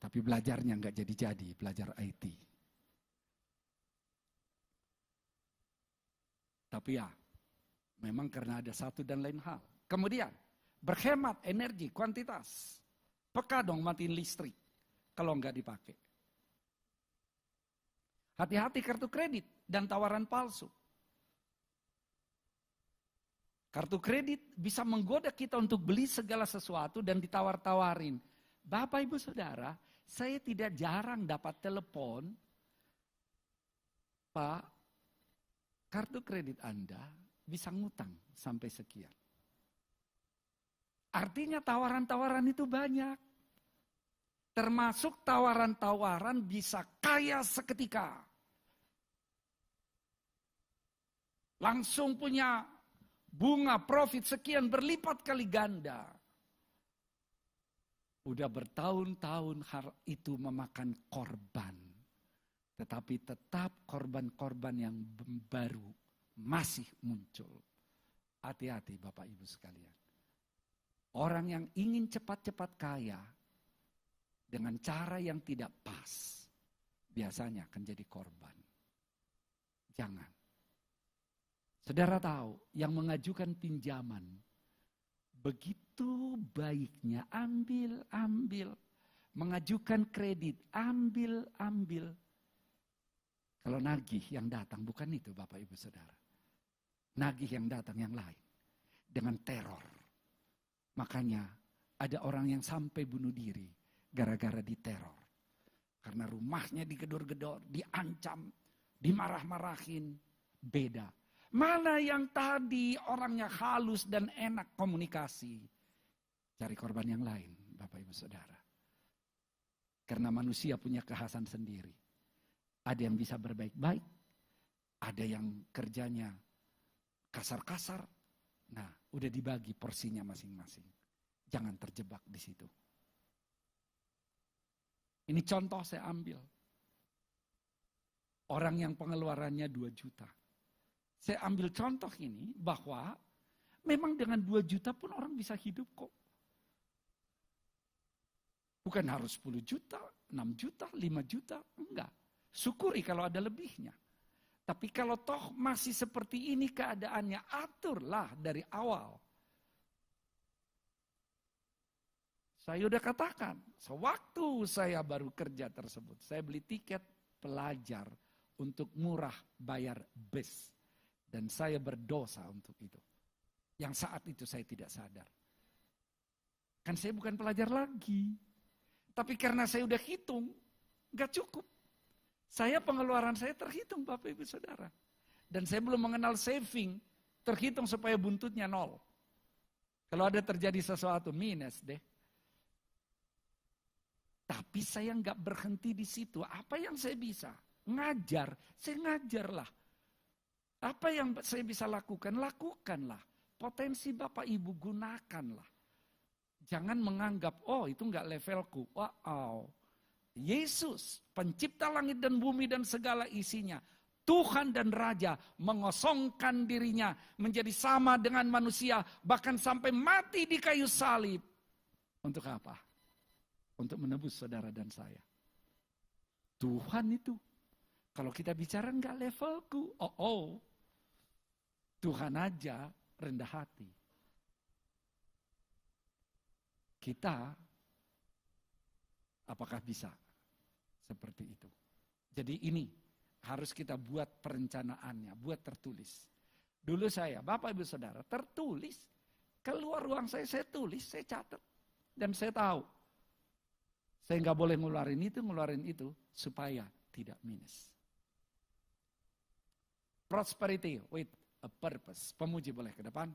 Tapi belajarnya nggak jadi-jadi, belajar IT. Tapi ya, memang karena ada satu dan lain hal. Kemudian, berhemat energi, kuantitas. Peka dong matiin listrik kalau nggak dipakai. Hati-hati kartu kredit dan tawaran palsu. Kartu kredit bisa menggoda kita untuk beli segala sesuatu dan ditawar-tawarin. Bapak Ibu Saudara, saya tidak jarang dapat telepon, Pak, kartu kredit Anda bisa ngutang sampai sekian. Artinya tawaran-tawaran itu banyak. Termasuk tawaran-tawaran bisa kaya seketika. Langsung punya bunga profit sekian berlipat kali ganda. Udah bertahun-tahun hal itu memakan korban. Tetapi tetap korban-korban yang baru masih muncul. Hati-hati Bapak Ibu sekalian. Orang yang ingin cepat-cepat kaya dengan cara yang tidak pas, biasanya akan jadi korban. Jangan. Saudara tahu, yang mengajukan pinjaman, begitu baiknya ambil. Mengajukan kredit, ambil. Kalau nagih yang datang, bukan itu Bapak Ibu Saudara. Nagih yang datang yang lain. Dengan teror. Makanya ada orang yang sampai bunuh diri gara-gara diteror. Karena rumahnya digedor-gedor, diancam, dimarah-marahin. Beda. Mana yang tadi orangnya halus dan enak komunikasi. Cari korban yang lain Bapak Ibu Saudara. Karena manusia punya kekhasan sendiri. Ada yang bisa berbaik-baik. Ada yang kerjanya kasar-kasar. Nah, udah dibagi porsinya masing-masing. Jangan terjebak di situ. Ini contoh saya ambil. Orang yang pengeluarannya 2 juta. Saya ambil contoh ini bahwa memang dengan 2 juta pun orang bisa hidup kok. Bukan harus 10 juta, 6 juta, 5 juta, enggak. Syukuri kalau ada lebihnya. Tapi kalau toh masih seperti ini keadaannya, aturlah dari awal. Saya udah katakan, sewaktu saya baru kerja tersebut, saya beli tiket pelajar untuk murah bayar bus. Dan saya berdosa untuk itu. Yang saat itu saya tidak sadar. Kan saya bukan pelajar lagi. Tapi karena saya udah hitung, gak cukup. Saya pengeluaran saya terhitung Bapak Ibu Saudara. Dan saya belum mengenal saving, terhitung supaya buntutnya 0. Kalau ada terjadi sesuatu, minus deh. Tapi saya nggak berhenti di situ. Apa yang saya bisa? Ngajar, saya ngajarlah. Apa yang saya bisa lakukan? Lakukanlah. Potensi Bapak Ibu gunakanlah. Jangan menganggap, oh itu nggak levelku. Wow. Yesus, pencipta langit dan bumi dan segala isinya. Tuhan dan Raja mengosongkan dirinya menjadi sama dengan manusia. Bahkan sampai mati di kayu salib. Untuk apa? Untuk menebus saudara dan saya. Tuhan itu. Kalau kita bicara enggak levelku. Tuhan aja rendah hati. Kita apakah bisa seperti itu? Jadi ini harus kita buat perencanaannya, buat tertulis. Dulu saya, Bapak Ibu Saudara, tertulis. Keluar ruang saya tulis, saya catat. Dan saya tahu. Saya nggak boleh ngeluarin itu supaya tidak minus. Prosperity with a purpose. Pemuji boleh ke depan.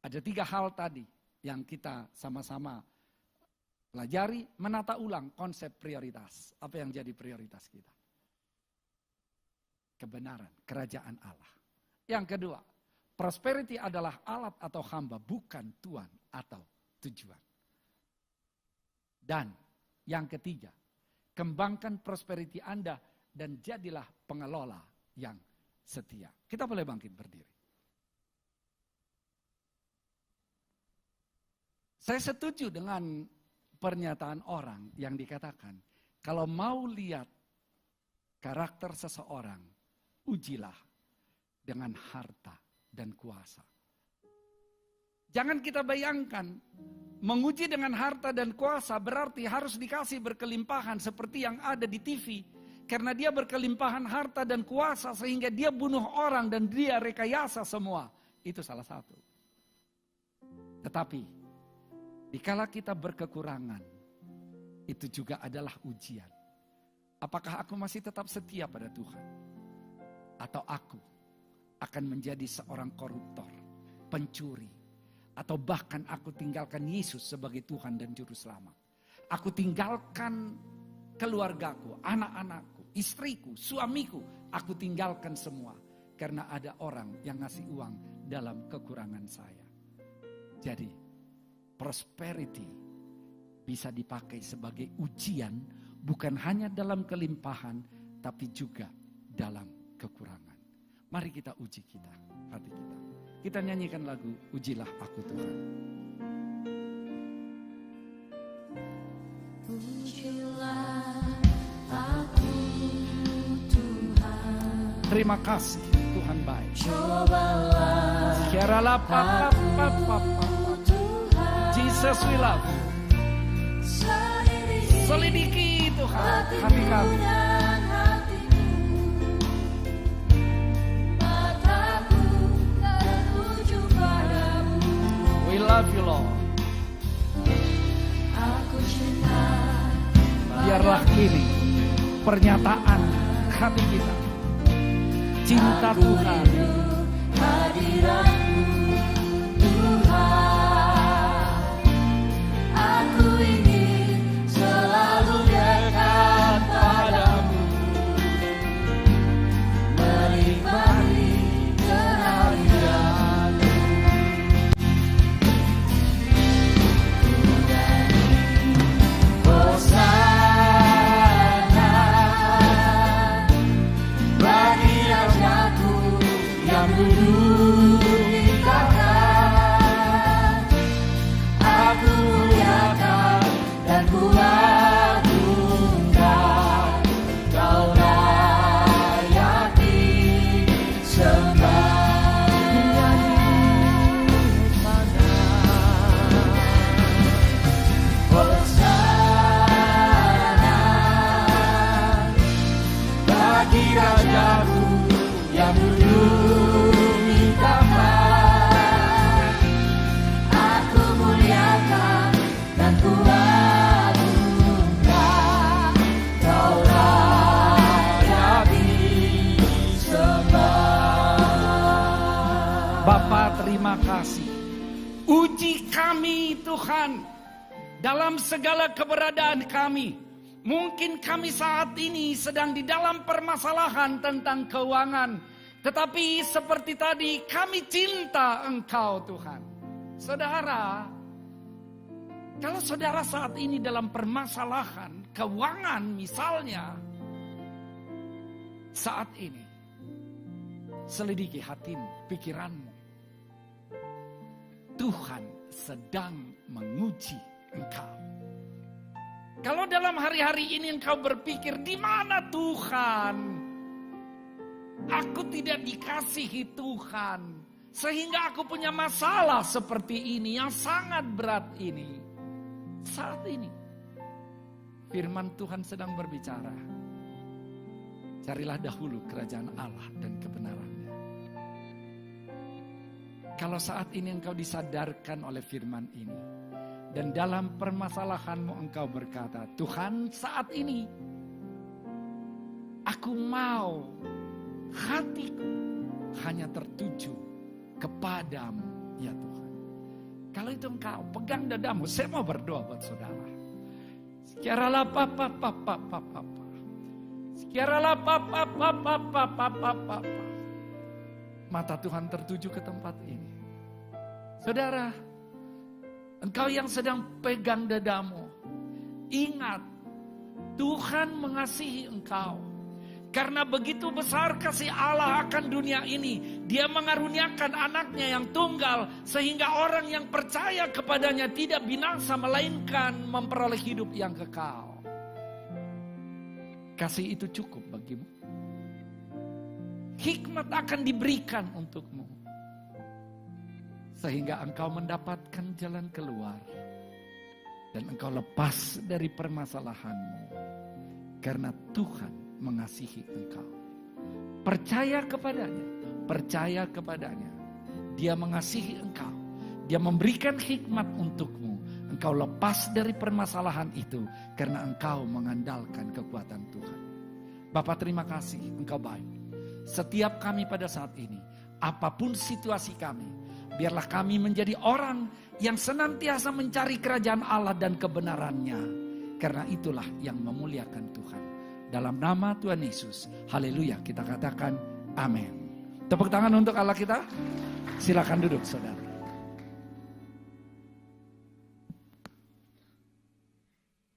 Ada 3 hal tadi yang kita sama-sama pelajari, menata ulang konsep prioritas. Apa yang jadi prioritas kita? Kebenaran, kerajaan Allah. Yang kedua, prosperity adalah alat atau hamba, bukan tuan atau tujuan. Dan yang ketiga, kembangkan prosperity Anda dan jadilah pengelola yang setia. Kita boleh bangkit berdiri. Saya setuju dengan pernyataan orang yang dikatakan, kalau mau lihat karakter seseorang, ujilah dengan harta dan kuasa. Jangan kita bayangkan, menguji dengan harta dan kuasa berarti harus dikasih berkelimpahan seperti yang ada di TV. Karena dia berkelimpahan harta dan kuasa sehingga dia bunuh orang dan dia rekayasa semua. Itu salah satu. Tetapi, dikala kita berkekurangan, itu juga adalah ujian. Apakah aku masih tetap setia pada Tuhan? Atau aku akan menjadi seorang koruptor, pencuri, atau bahkan aku tinggalkan Yesus sebagai Tuhan dan Juru Selamat. Aku tinggalkan keluargaku, anak-anakku, istriku, suamiku. Aku tinggalkan semua. Karena ada orang yang ngasih uang dalam kekurangan saya. Jadi, prosperity bisa dipakai sebagai ujian. Bukan hanya dalam kelimpahan, tapi juga dalam kekurangan. Mari kita uji hati kita. Kita nyanyikan lagu Ujilah Aku Tuhan. Ujilah aku Tuhan. Terima kasih Tuhan baik. Cobalah aku Tuhan. Jesus we love you. Selidiki Tuhan hati kami. We love you Lord. Biarlah ini pernyataan hati kita. Cinta Tuhan. Hadiratmu Tuhan. Aku ingin selalu dekat padamu. Menikmati kehadiranmu. Hosana bagi Rajaku yang duduk di tangan. Aku muliakan dan ku agungkan. Kau layak disembah. Hosana bagi Rajaku yang duduk di taman. Aku muliakan dan ku agungkan. Kau layak disembah. Bapa terima kasih. Uji kami Tuhan. dalam segala keberadaan kami. Mungkin kami saat ini sedang di dalam permasalahan tentang keuangan. Tetapi seperti tadi, kami cinta Engkau Tuhan. Saudara, kalau saudara saat ini dalam permasalahan keuangan misalnya, saat ini selidiki hatimu, pikiranmu. Tuhan sedang menguji engkau. Kalau dalam hari-hari ini engkau berpikir, di mana Tuhan? Aku tidak dikasihi Tuhan. Sehingga aku punya masalah seperti ini yang sangat berat ini. Saat ini firman Tuhan sedang berbicara. Carilah dahulu kerajaan Allah dan kebenarannya. Kalau saat ini engkau disadarkan oleh firman ini, dan dalam permasalahanmu engkau berkata, Tuhan saat ini aku mau hatiku hanya tertuju kepadamu ya Tuhan. Kalau itu engkau pegang dadamu, saya mau berdoa buat saudara. Sekiaralah papa. Sekiaralah papa. Mata Tuhan tertuju ke tempat ini. Saudara, engkau yang sedang pegang dadamu, ingat Tuhan mengasihi engkau. Karena begitu besar kasih Allah akan dunia ini, Dia mengaruniakan anaknya yang tunggal, sehingga orang yang percaya kepadanya tidak binasa, melainkan memperoleh hidup yang kekal. Kasih itu cukup bagimu. Hikmat akan diberikan untukmu, sehingga engkau mendapatkan jalan keluar. Dan engkau lepas dari permasalahanmu. Karena Tuhan mengasihi engkau. Percaya kepadanya. Percaya kepadanya. Dia mengasihi engkau. Dia memberikan hikmat untukmu. Engkau lepas dari permasalahan itu. Karena engkau mengandalkan kekuatan Tuhan. Bapa, terima kasih engkau baik. Setiap kami pada saat ini, apapun situasi kami, biarlah kami menjadi orang yang senantiasa mencari kerajaan Allah dan kebenarannya. Karena itulah yang memuliakan Tuhan. Dalam nama Tuhan Yesus, haleluya, kita katakan amin. Tepuk tangan untuk Allah kita. Silakan duduk saudara.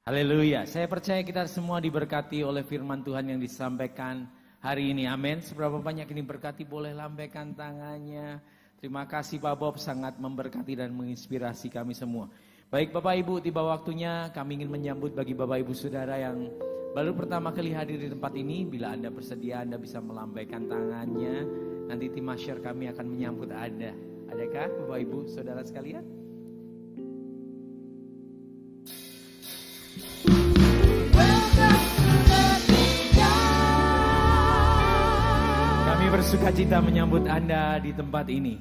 Haleluya, saya percaya kita semua diberkati oleh firman Tuhan yang disampaikan hari ini, amin. Seberapa banyak ini berkati, boleh lambaikan tangannya. Terima kasih Pak Bob, sangat memberkati dan menginspirasi kami semua. Baik Bapak Ibu, tiba waktunya kami ingin menyambut bagi Bapak Ibu Saudara yang baru pertama kali hadir di tempat ini. Bila Anda bersedia, Anda bisa melambaikan tangannya. Nanti tim masyar kami akan menyambut Anda. Adakah Bapak Ibu Saudara sekalian? Kami bersukacita menyambut Anda di tempat ini.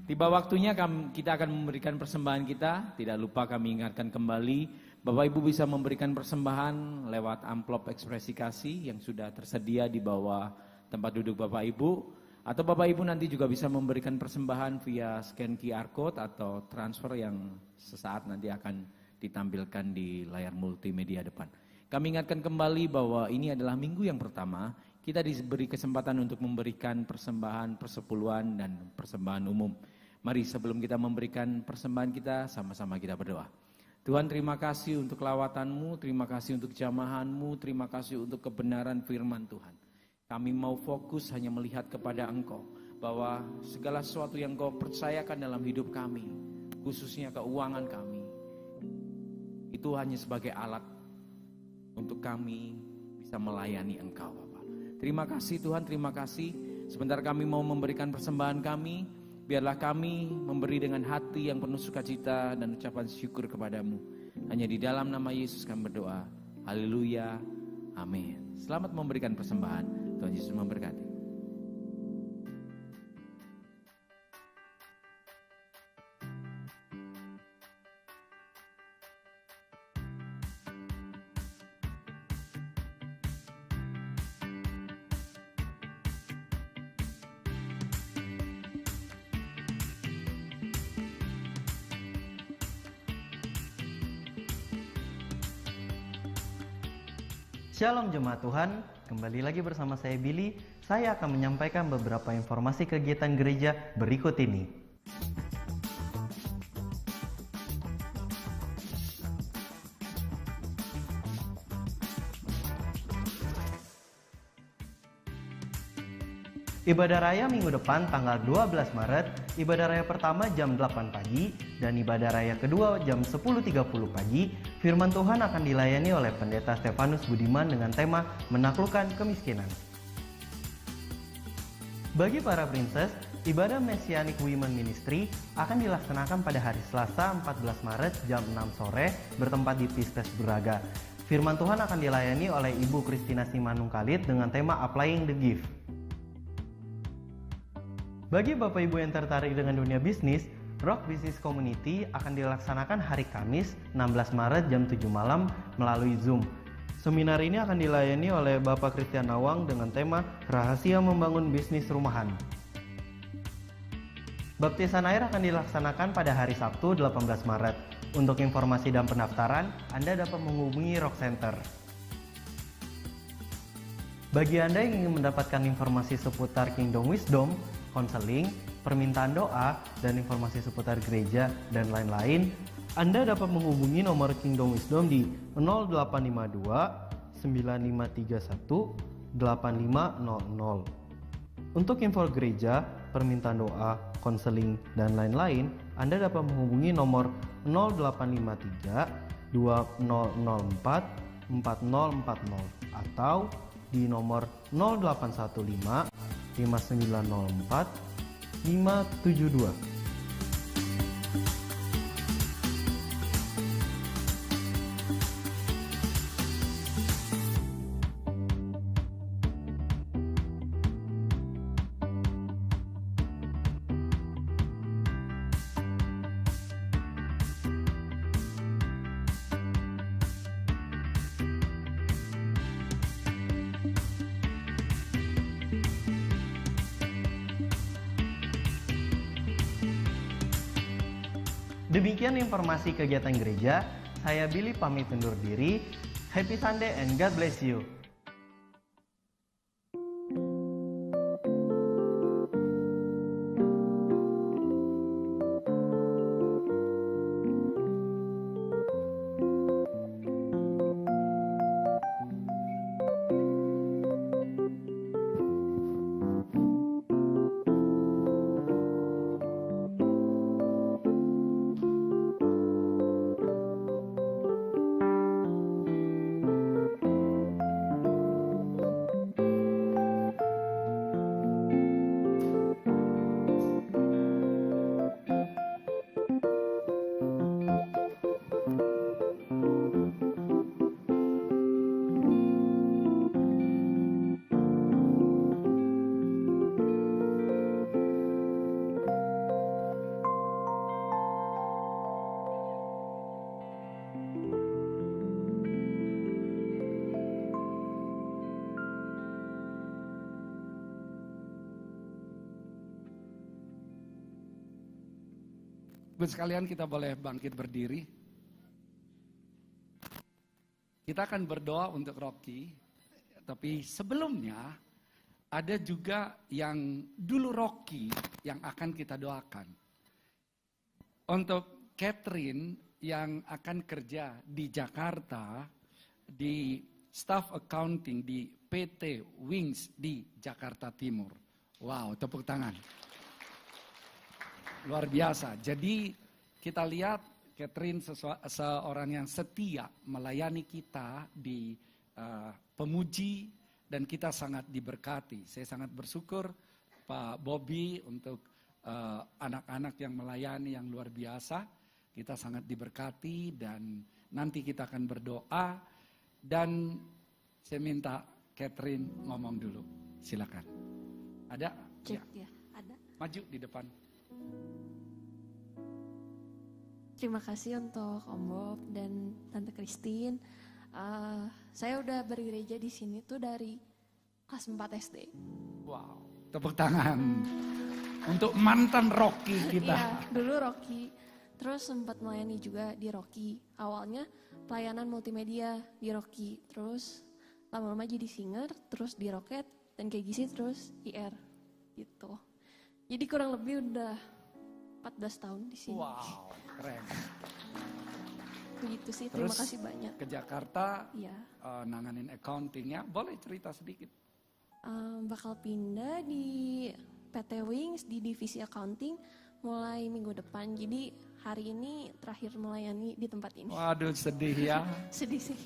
Tiba waktunya kita akan memberikan persembahan kita. Tidak lupa kami ingatkan kembali, Bapak Ibu bisa memberikan persembahan lewat amplop ekspresi kasih yang sudah tersedia di bawah tempat duduk Bapak Ibu. Atau Bapak Ibu nanti juga bisa memberikan persembahan via scan QR Code atau transfer yang sesaat nanti akan ditampilkan di layar multimedia depan. Kami ingatkan kembali bahwa ini adalah minggu yang pertama kita diberi kesempatan untuk memberikan persembahan persepuluhan dan persembahan umum. Mari sebelum kita memberikan persembahan kita, sama-sama kita berdoa. Tuhan, terima kasih untuk lawatan-Mu, terima kasih untuk jamahan-Mu, terima kasih untuk kebenaran firman Tuhan. Kami mau fokus hanya melihat kepada Engkau, bahwa segala sesuatu yang Engkau percayakan dalam hidup kami, khususnya keuangan kami, itu hanya sebagai alat untuk kami bisa melayani Engkau, Bapak. Terima kasih Tuhan, terima kasih. Sebentar kami mau memberikan persembahan kami, biarlah kami memberi dengan hati yang penuh sukacita dan ucapan syukur kepadamu. Hanya di dalam nama Yesus kami berdoa. Haleluya, amin. Selamat memberikan persembahan. Tuhan Yesus memberkati. Shalom jemaat Tuhan, kembali lagi bersama saya Billy. Saya akan menyampaikan beberapa informasi kegiatan gereja berikut ini. Ibadah Raya minggu depan tanggal 12 Maret, Ibadah Raya pertama jam 8 pagi, dan Ibadah Raya kedua jam 10.30 pagi, firman Tuhan akan dilayani oleh Pendeta Stefanus Budiman dengan tema Menaklukkan Kemiskinan. Bagi para princess, Ibadah Messianic Women Ministry akan dilaksanakan pada hari Selasa 14 Maret jam 6 sore bertempat di Pistes Braga. Firman Tuhan akan dilayani oleh Ibu Kristina Simanung Khalid dengan tema Applying the Gift. Bagi Bapak Ibu yang tertarik dengan dunia bisnis, Rock Business Community akan dilaksanakan hari Kamis 16 Maret jam 7 malam melalui Zoom. Seminar ini akan dilayani oleh Bapak Christian Nawang dengan tema Rahasia Membangun Bisnis Rumahan. Baptisan air akan dilaksanakan pada hari Sabtu 18 Maret. Untuk informasi dan pendaftaran, Anda dapat menghubungi Rock Center. Bagi Anda yang ingin mendapatkan informasi seputar Kingdom Wisdom, konseling, permintaan doa, dan informasi seputar gereja, dan lain-lain, Anda dapat menghubungi nomor Kingdom Wisdom di 0852 9531 8500. Untuk info gereja, permintaan doa, konseling, dan lain-lain, Anda dapat menghubungi nomor 0853 2004 4040 atau di nomor 0815 5904 572. Demikian informasi kegiatan gereja. Saya Billy pamit undur diri. Happy Sunday and God bless you. Ibu sekalian, kita boleh bangkit berdiri. Kita akan berdoa untuk Rocky, tapi sebelumnya ada juga yang dulu Rocky yang akan kita doakan. Untuk Catherine yang akan kerja di Jakarta di staff accounting di PT Wings di Jakarta Timur. Wow, tepuk tangan. Luar biasa. Jadi kita lihat Catherine seorang yang setia melayani kita di pemuji dan kita sangat diberkati. Saya sangat bersyukur Pak Bobby untuk anak-anak yang melayani yang luar biasa. Kita sangat diberkati dan nanti kita akan berdoa dan saya minta Catherine ngomong dulu. Silakan. Ada? Ya, ada. Maju di depan. Terima kasih untuk Om Bob dan Tante Christine. Saya udah bergereja di sini tuh dari kelas 4 SD. Wow, tepuk tangan untuk mantan Rocky kita. Iya, dulu Rocky. Terus sempat melayani juga di Rocky. Awalnya pelayanan multimedia di Rocky. Terus lama-lama jadi singer, terus di Rocket, dan kayak gini terus IR gitu. Jadi kurang lebih udah 14 tahun di sini. Wow, keren. Begitu sih, Terus terima kasih banyak. ke Jakarta Iya. nanganin accountingnya, boleh cerita sedikit? Bakal pindah di PT Wings di divisi accounting mulai minggu depan. Jadi hari ini terakhir melayani di tempat ini. Waduh, sedih ya. Sedih sih.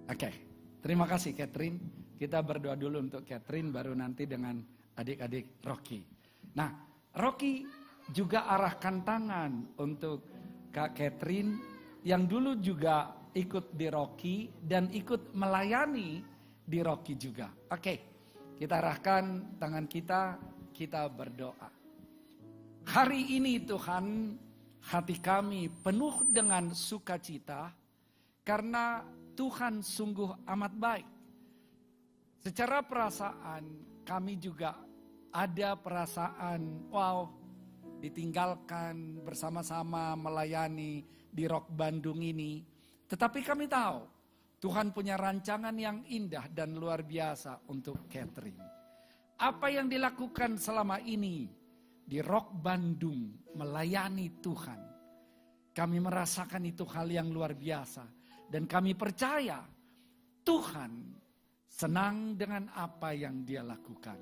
Oke, terima kasih Catherine. Kita berdoa dulu untuk Catherine, baru nanti dengan adik-adik Rocky. Nah, Rocky juga arahkan tangan untuk Kak Catherine yang dulu juga ikut di Rocky dan ikut melayani di Rocky juga. Oke, kita arahkan tangan kita berdoa. Hari ini Tuhan, hati kami penuh dengan sukacita karena Tuhan sungguh amat baik. Secara perasaan kami juga ada perasaan wow, ditinggalkan bersama-sama melayani di Rock Bandung ini. Tetapi kami tahu Tuhan punya rancangan yang indah dan luar biasa untuk Catherine. Apa yang dilakukan selama ini di Rock Bandung melayani Tuhan, kami merasakan itu hal yang luar biasa. Dan kami percaya Tuhan senang dengan apa yang dia lakukan.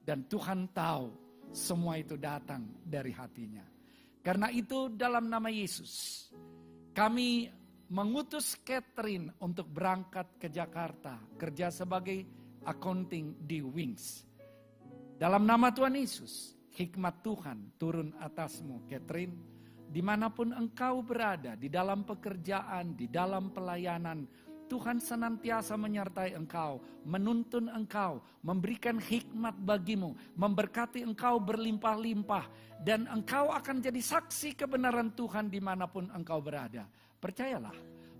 Dan Tuhan tahu semua itu datang dari hatinya. Karena itu dalam nama Yesus, kami mengutus Catherine untuk berangkat ke Jakarta, kerja sebagai accounting di Wings. Dalam nama Tuhan Yesus, hikmat Tuhan turun atasmu Catherine, dimanapun engkau berada, di dalam pekerjaan, di dalam pelayanan, Tuhan senantiasa menyertai engkau, menuntun engkau, memberikan hikmat bagimu, memberkati engkau berlimpah-limpah, dan engkau akan jadi saksi kebenaran Tuhan dimanapun engkau berada. Percayalah,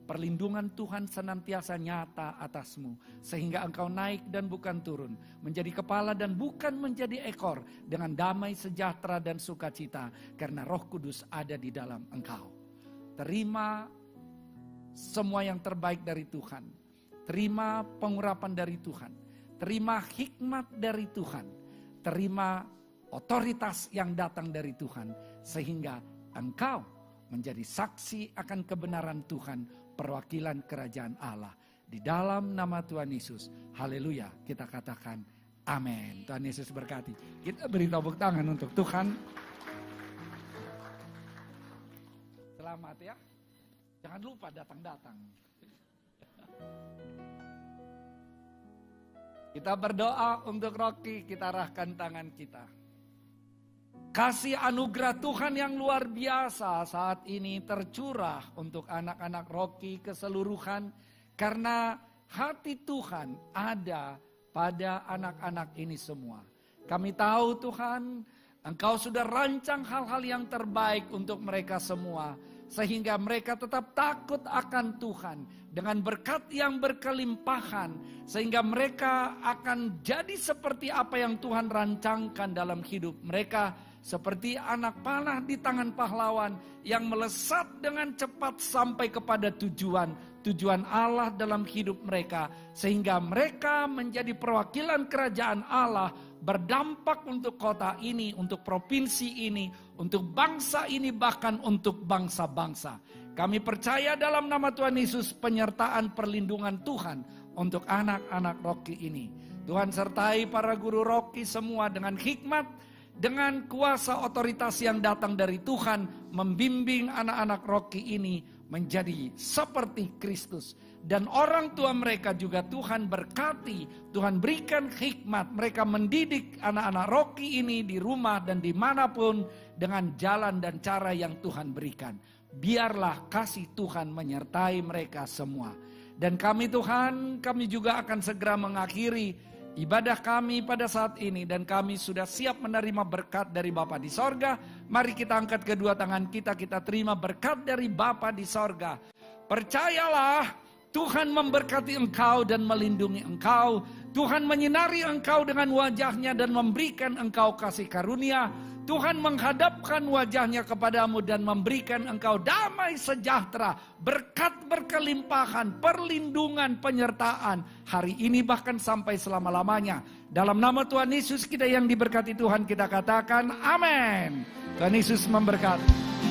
perlindungan Tuhan senantiasa nyata atasmu, sehingga engkau naik dan bukan turun, menjadi kepala dan bukan menjadi ekor, dengan damai sejahtera dan sukacita, karena Roh Kudus ada di dalam engkau. Terima semua yang terbaik dari Tuhan. Terima pengurapan dari Tuhan. Terima hikmat dari Tuhan. Terima otoritas yang datang dari Tuhan. Sehingga engkau menjadi saksi akan kebenaran Tuhan, perwakilan kerajaan Allah. Di dalam nama Tuhan Yesus, haleluya, kita katakan amin. Tuhan Yesus berkati. Kita beri tepuk tangan untuk Tuhan. Selamat ya. Jangan lupa datang-datang. Kita berdoa untuk Rocky, kita arahkan tangan kita. Kasih anugerah Tuhan yang luar biasa saat ini tercurah untuk anak-anak Rocky keseluruhan. Karena hati Tuhan ada pada anak-anak ini semua. Kami tahu Tuhan, Engkau sudah rancang hal-hal yang terbaik untuk mereka semua. Sehingga mereka tetap takut akan Tuhan dengan berkat yang berkelimpahan. Sehingga mereka akan jadi seperti apa yang Tuhan rancangkan dalam hidup mereka. Seperti anak panah di tangan pahlawan yang melesat dengan cepat sampai kepada tujuan Allah dalam hidup mereka. Sehingga mereka menjadi perwakilan kerajaan Allah, berdampak untuk kota ini, untuk provinsi ini, untuk bangsa ini, bahkan untuk bangsa-bangsa. Kami percaya dalam nama Tuhan Yesus penyertaan perlindungan Tuhan untuk anak-anak Rocky ini. Tuhan sertai para guru Rocky semua dengan hikmat, dengan kuasa otoritas yang datang dari Tuhan, membimbing anak-anak Rocky ini menjadi seperti Kristus. Dan orang tua mereka juga Tuhan berkati, Tuhan berikan hikmat. Mereka mendidik anak-anak Rocky ini di rumah dan dimanapun dengan jalan dan cara yang Tuhan berikan. Biarlah kasih Tuhan menyertai mereka semua. Dan kami Tuhan, kami juga akan segera mengakhiri ibadah kami pada saat ini. Dan kami sudah siap menerima berkat dari Bapa di sorga. Mari kita angkat kedua tangan kita terima berkat dari Bapa di sorga. Percayalah, Tuhan memberkati engkau dan melindungi engkau. Tuhan menyinari engkau dengan wajahnya dan memberikan engkau kasih karunia. Tuhan menghadapkan wajahnya kepadamu dan memberikan engkau damai sejahtera, berkat berkelimpahan, perlindungan, penyertaan. Hari ini bahkan sampai selama-lamanya. Dalam nama Tuhan Yesus kita yang diberkati Tuhan kita katakan amin. Tuhan Yesus memberkati.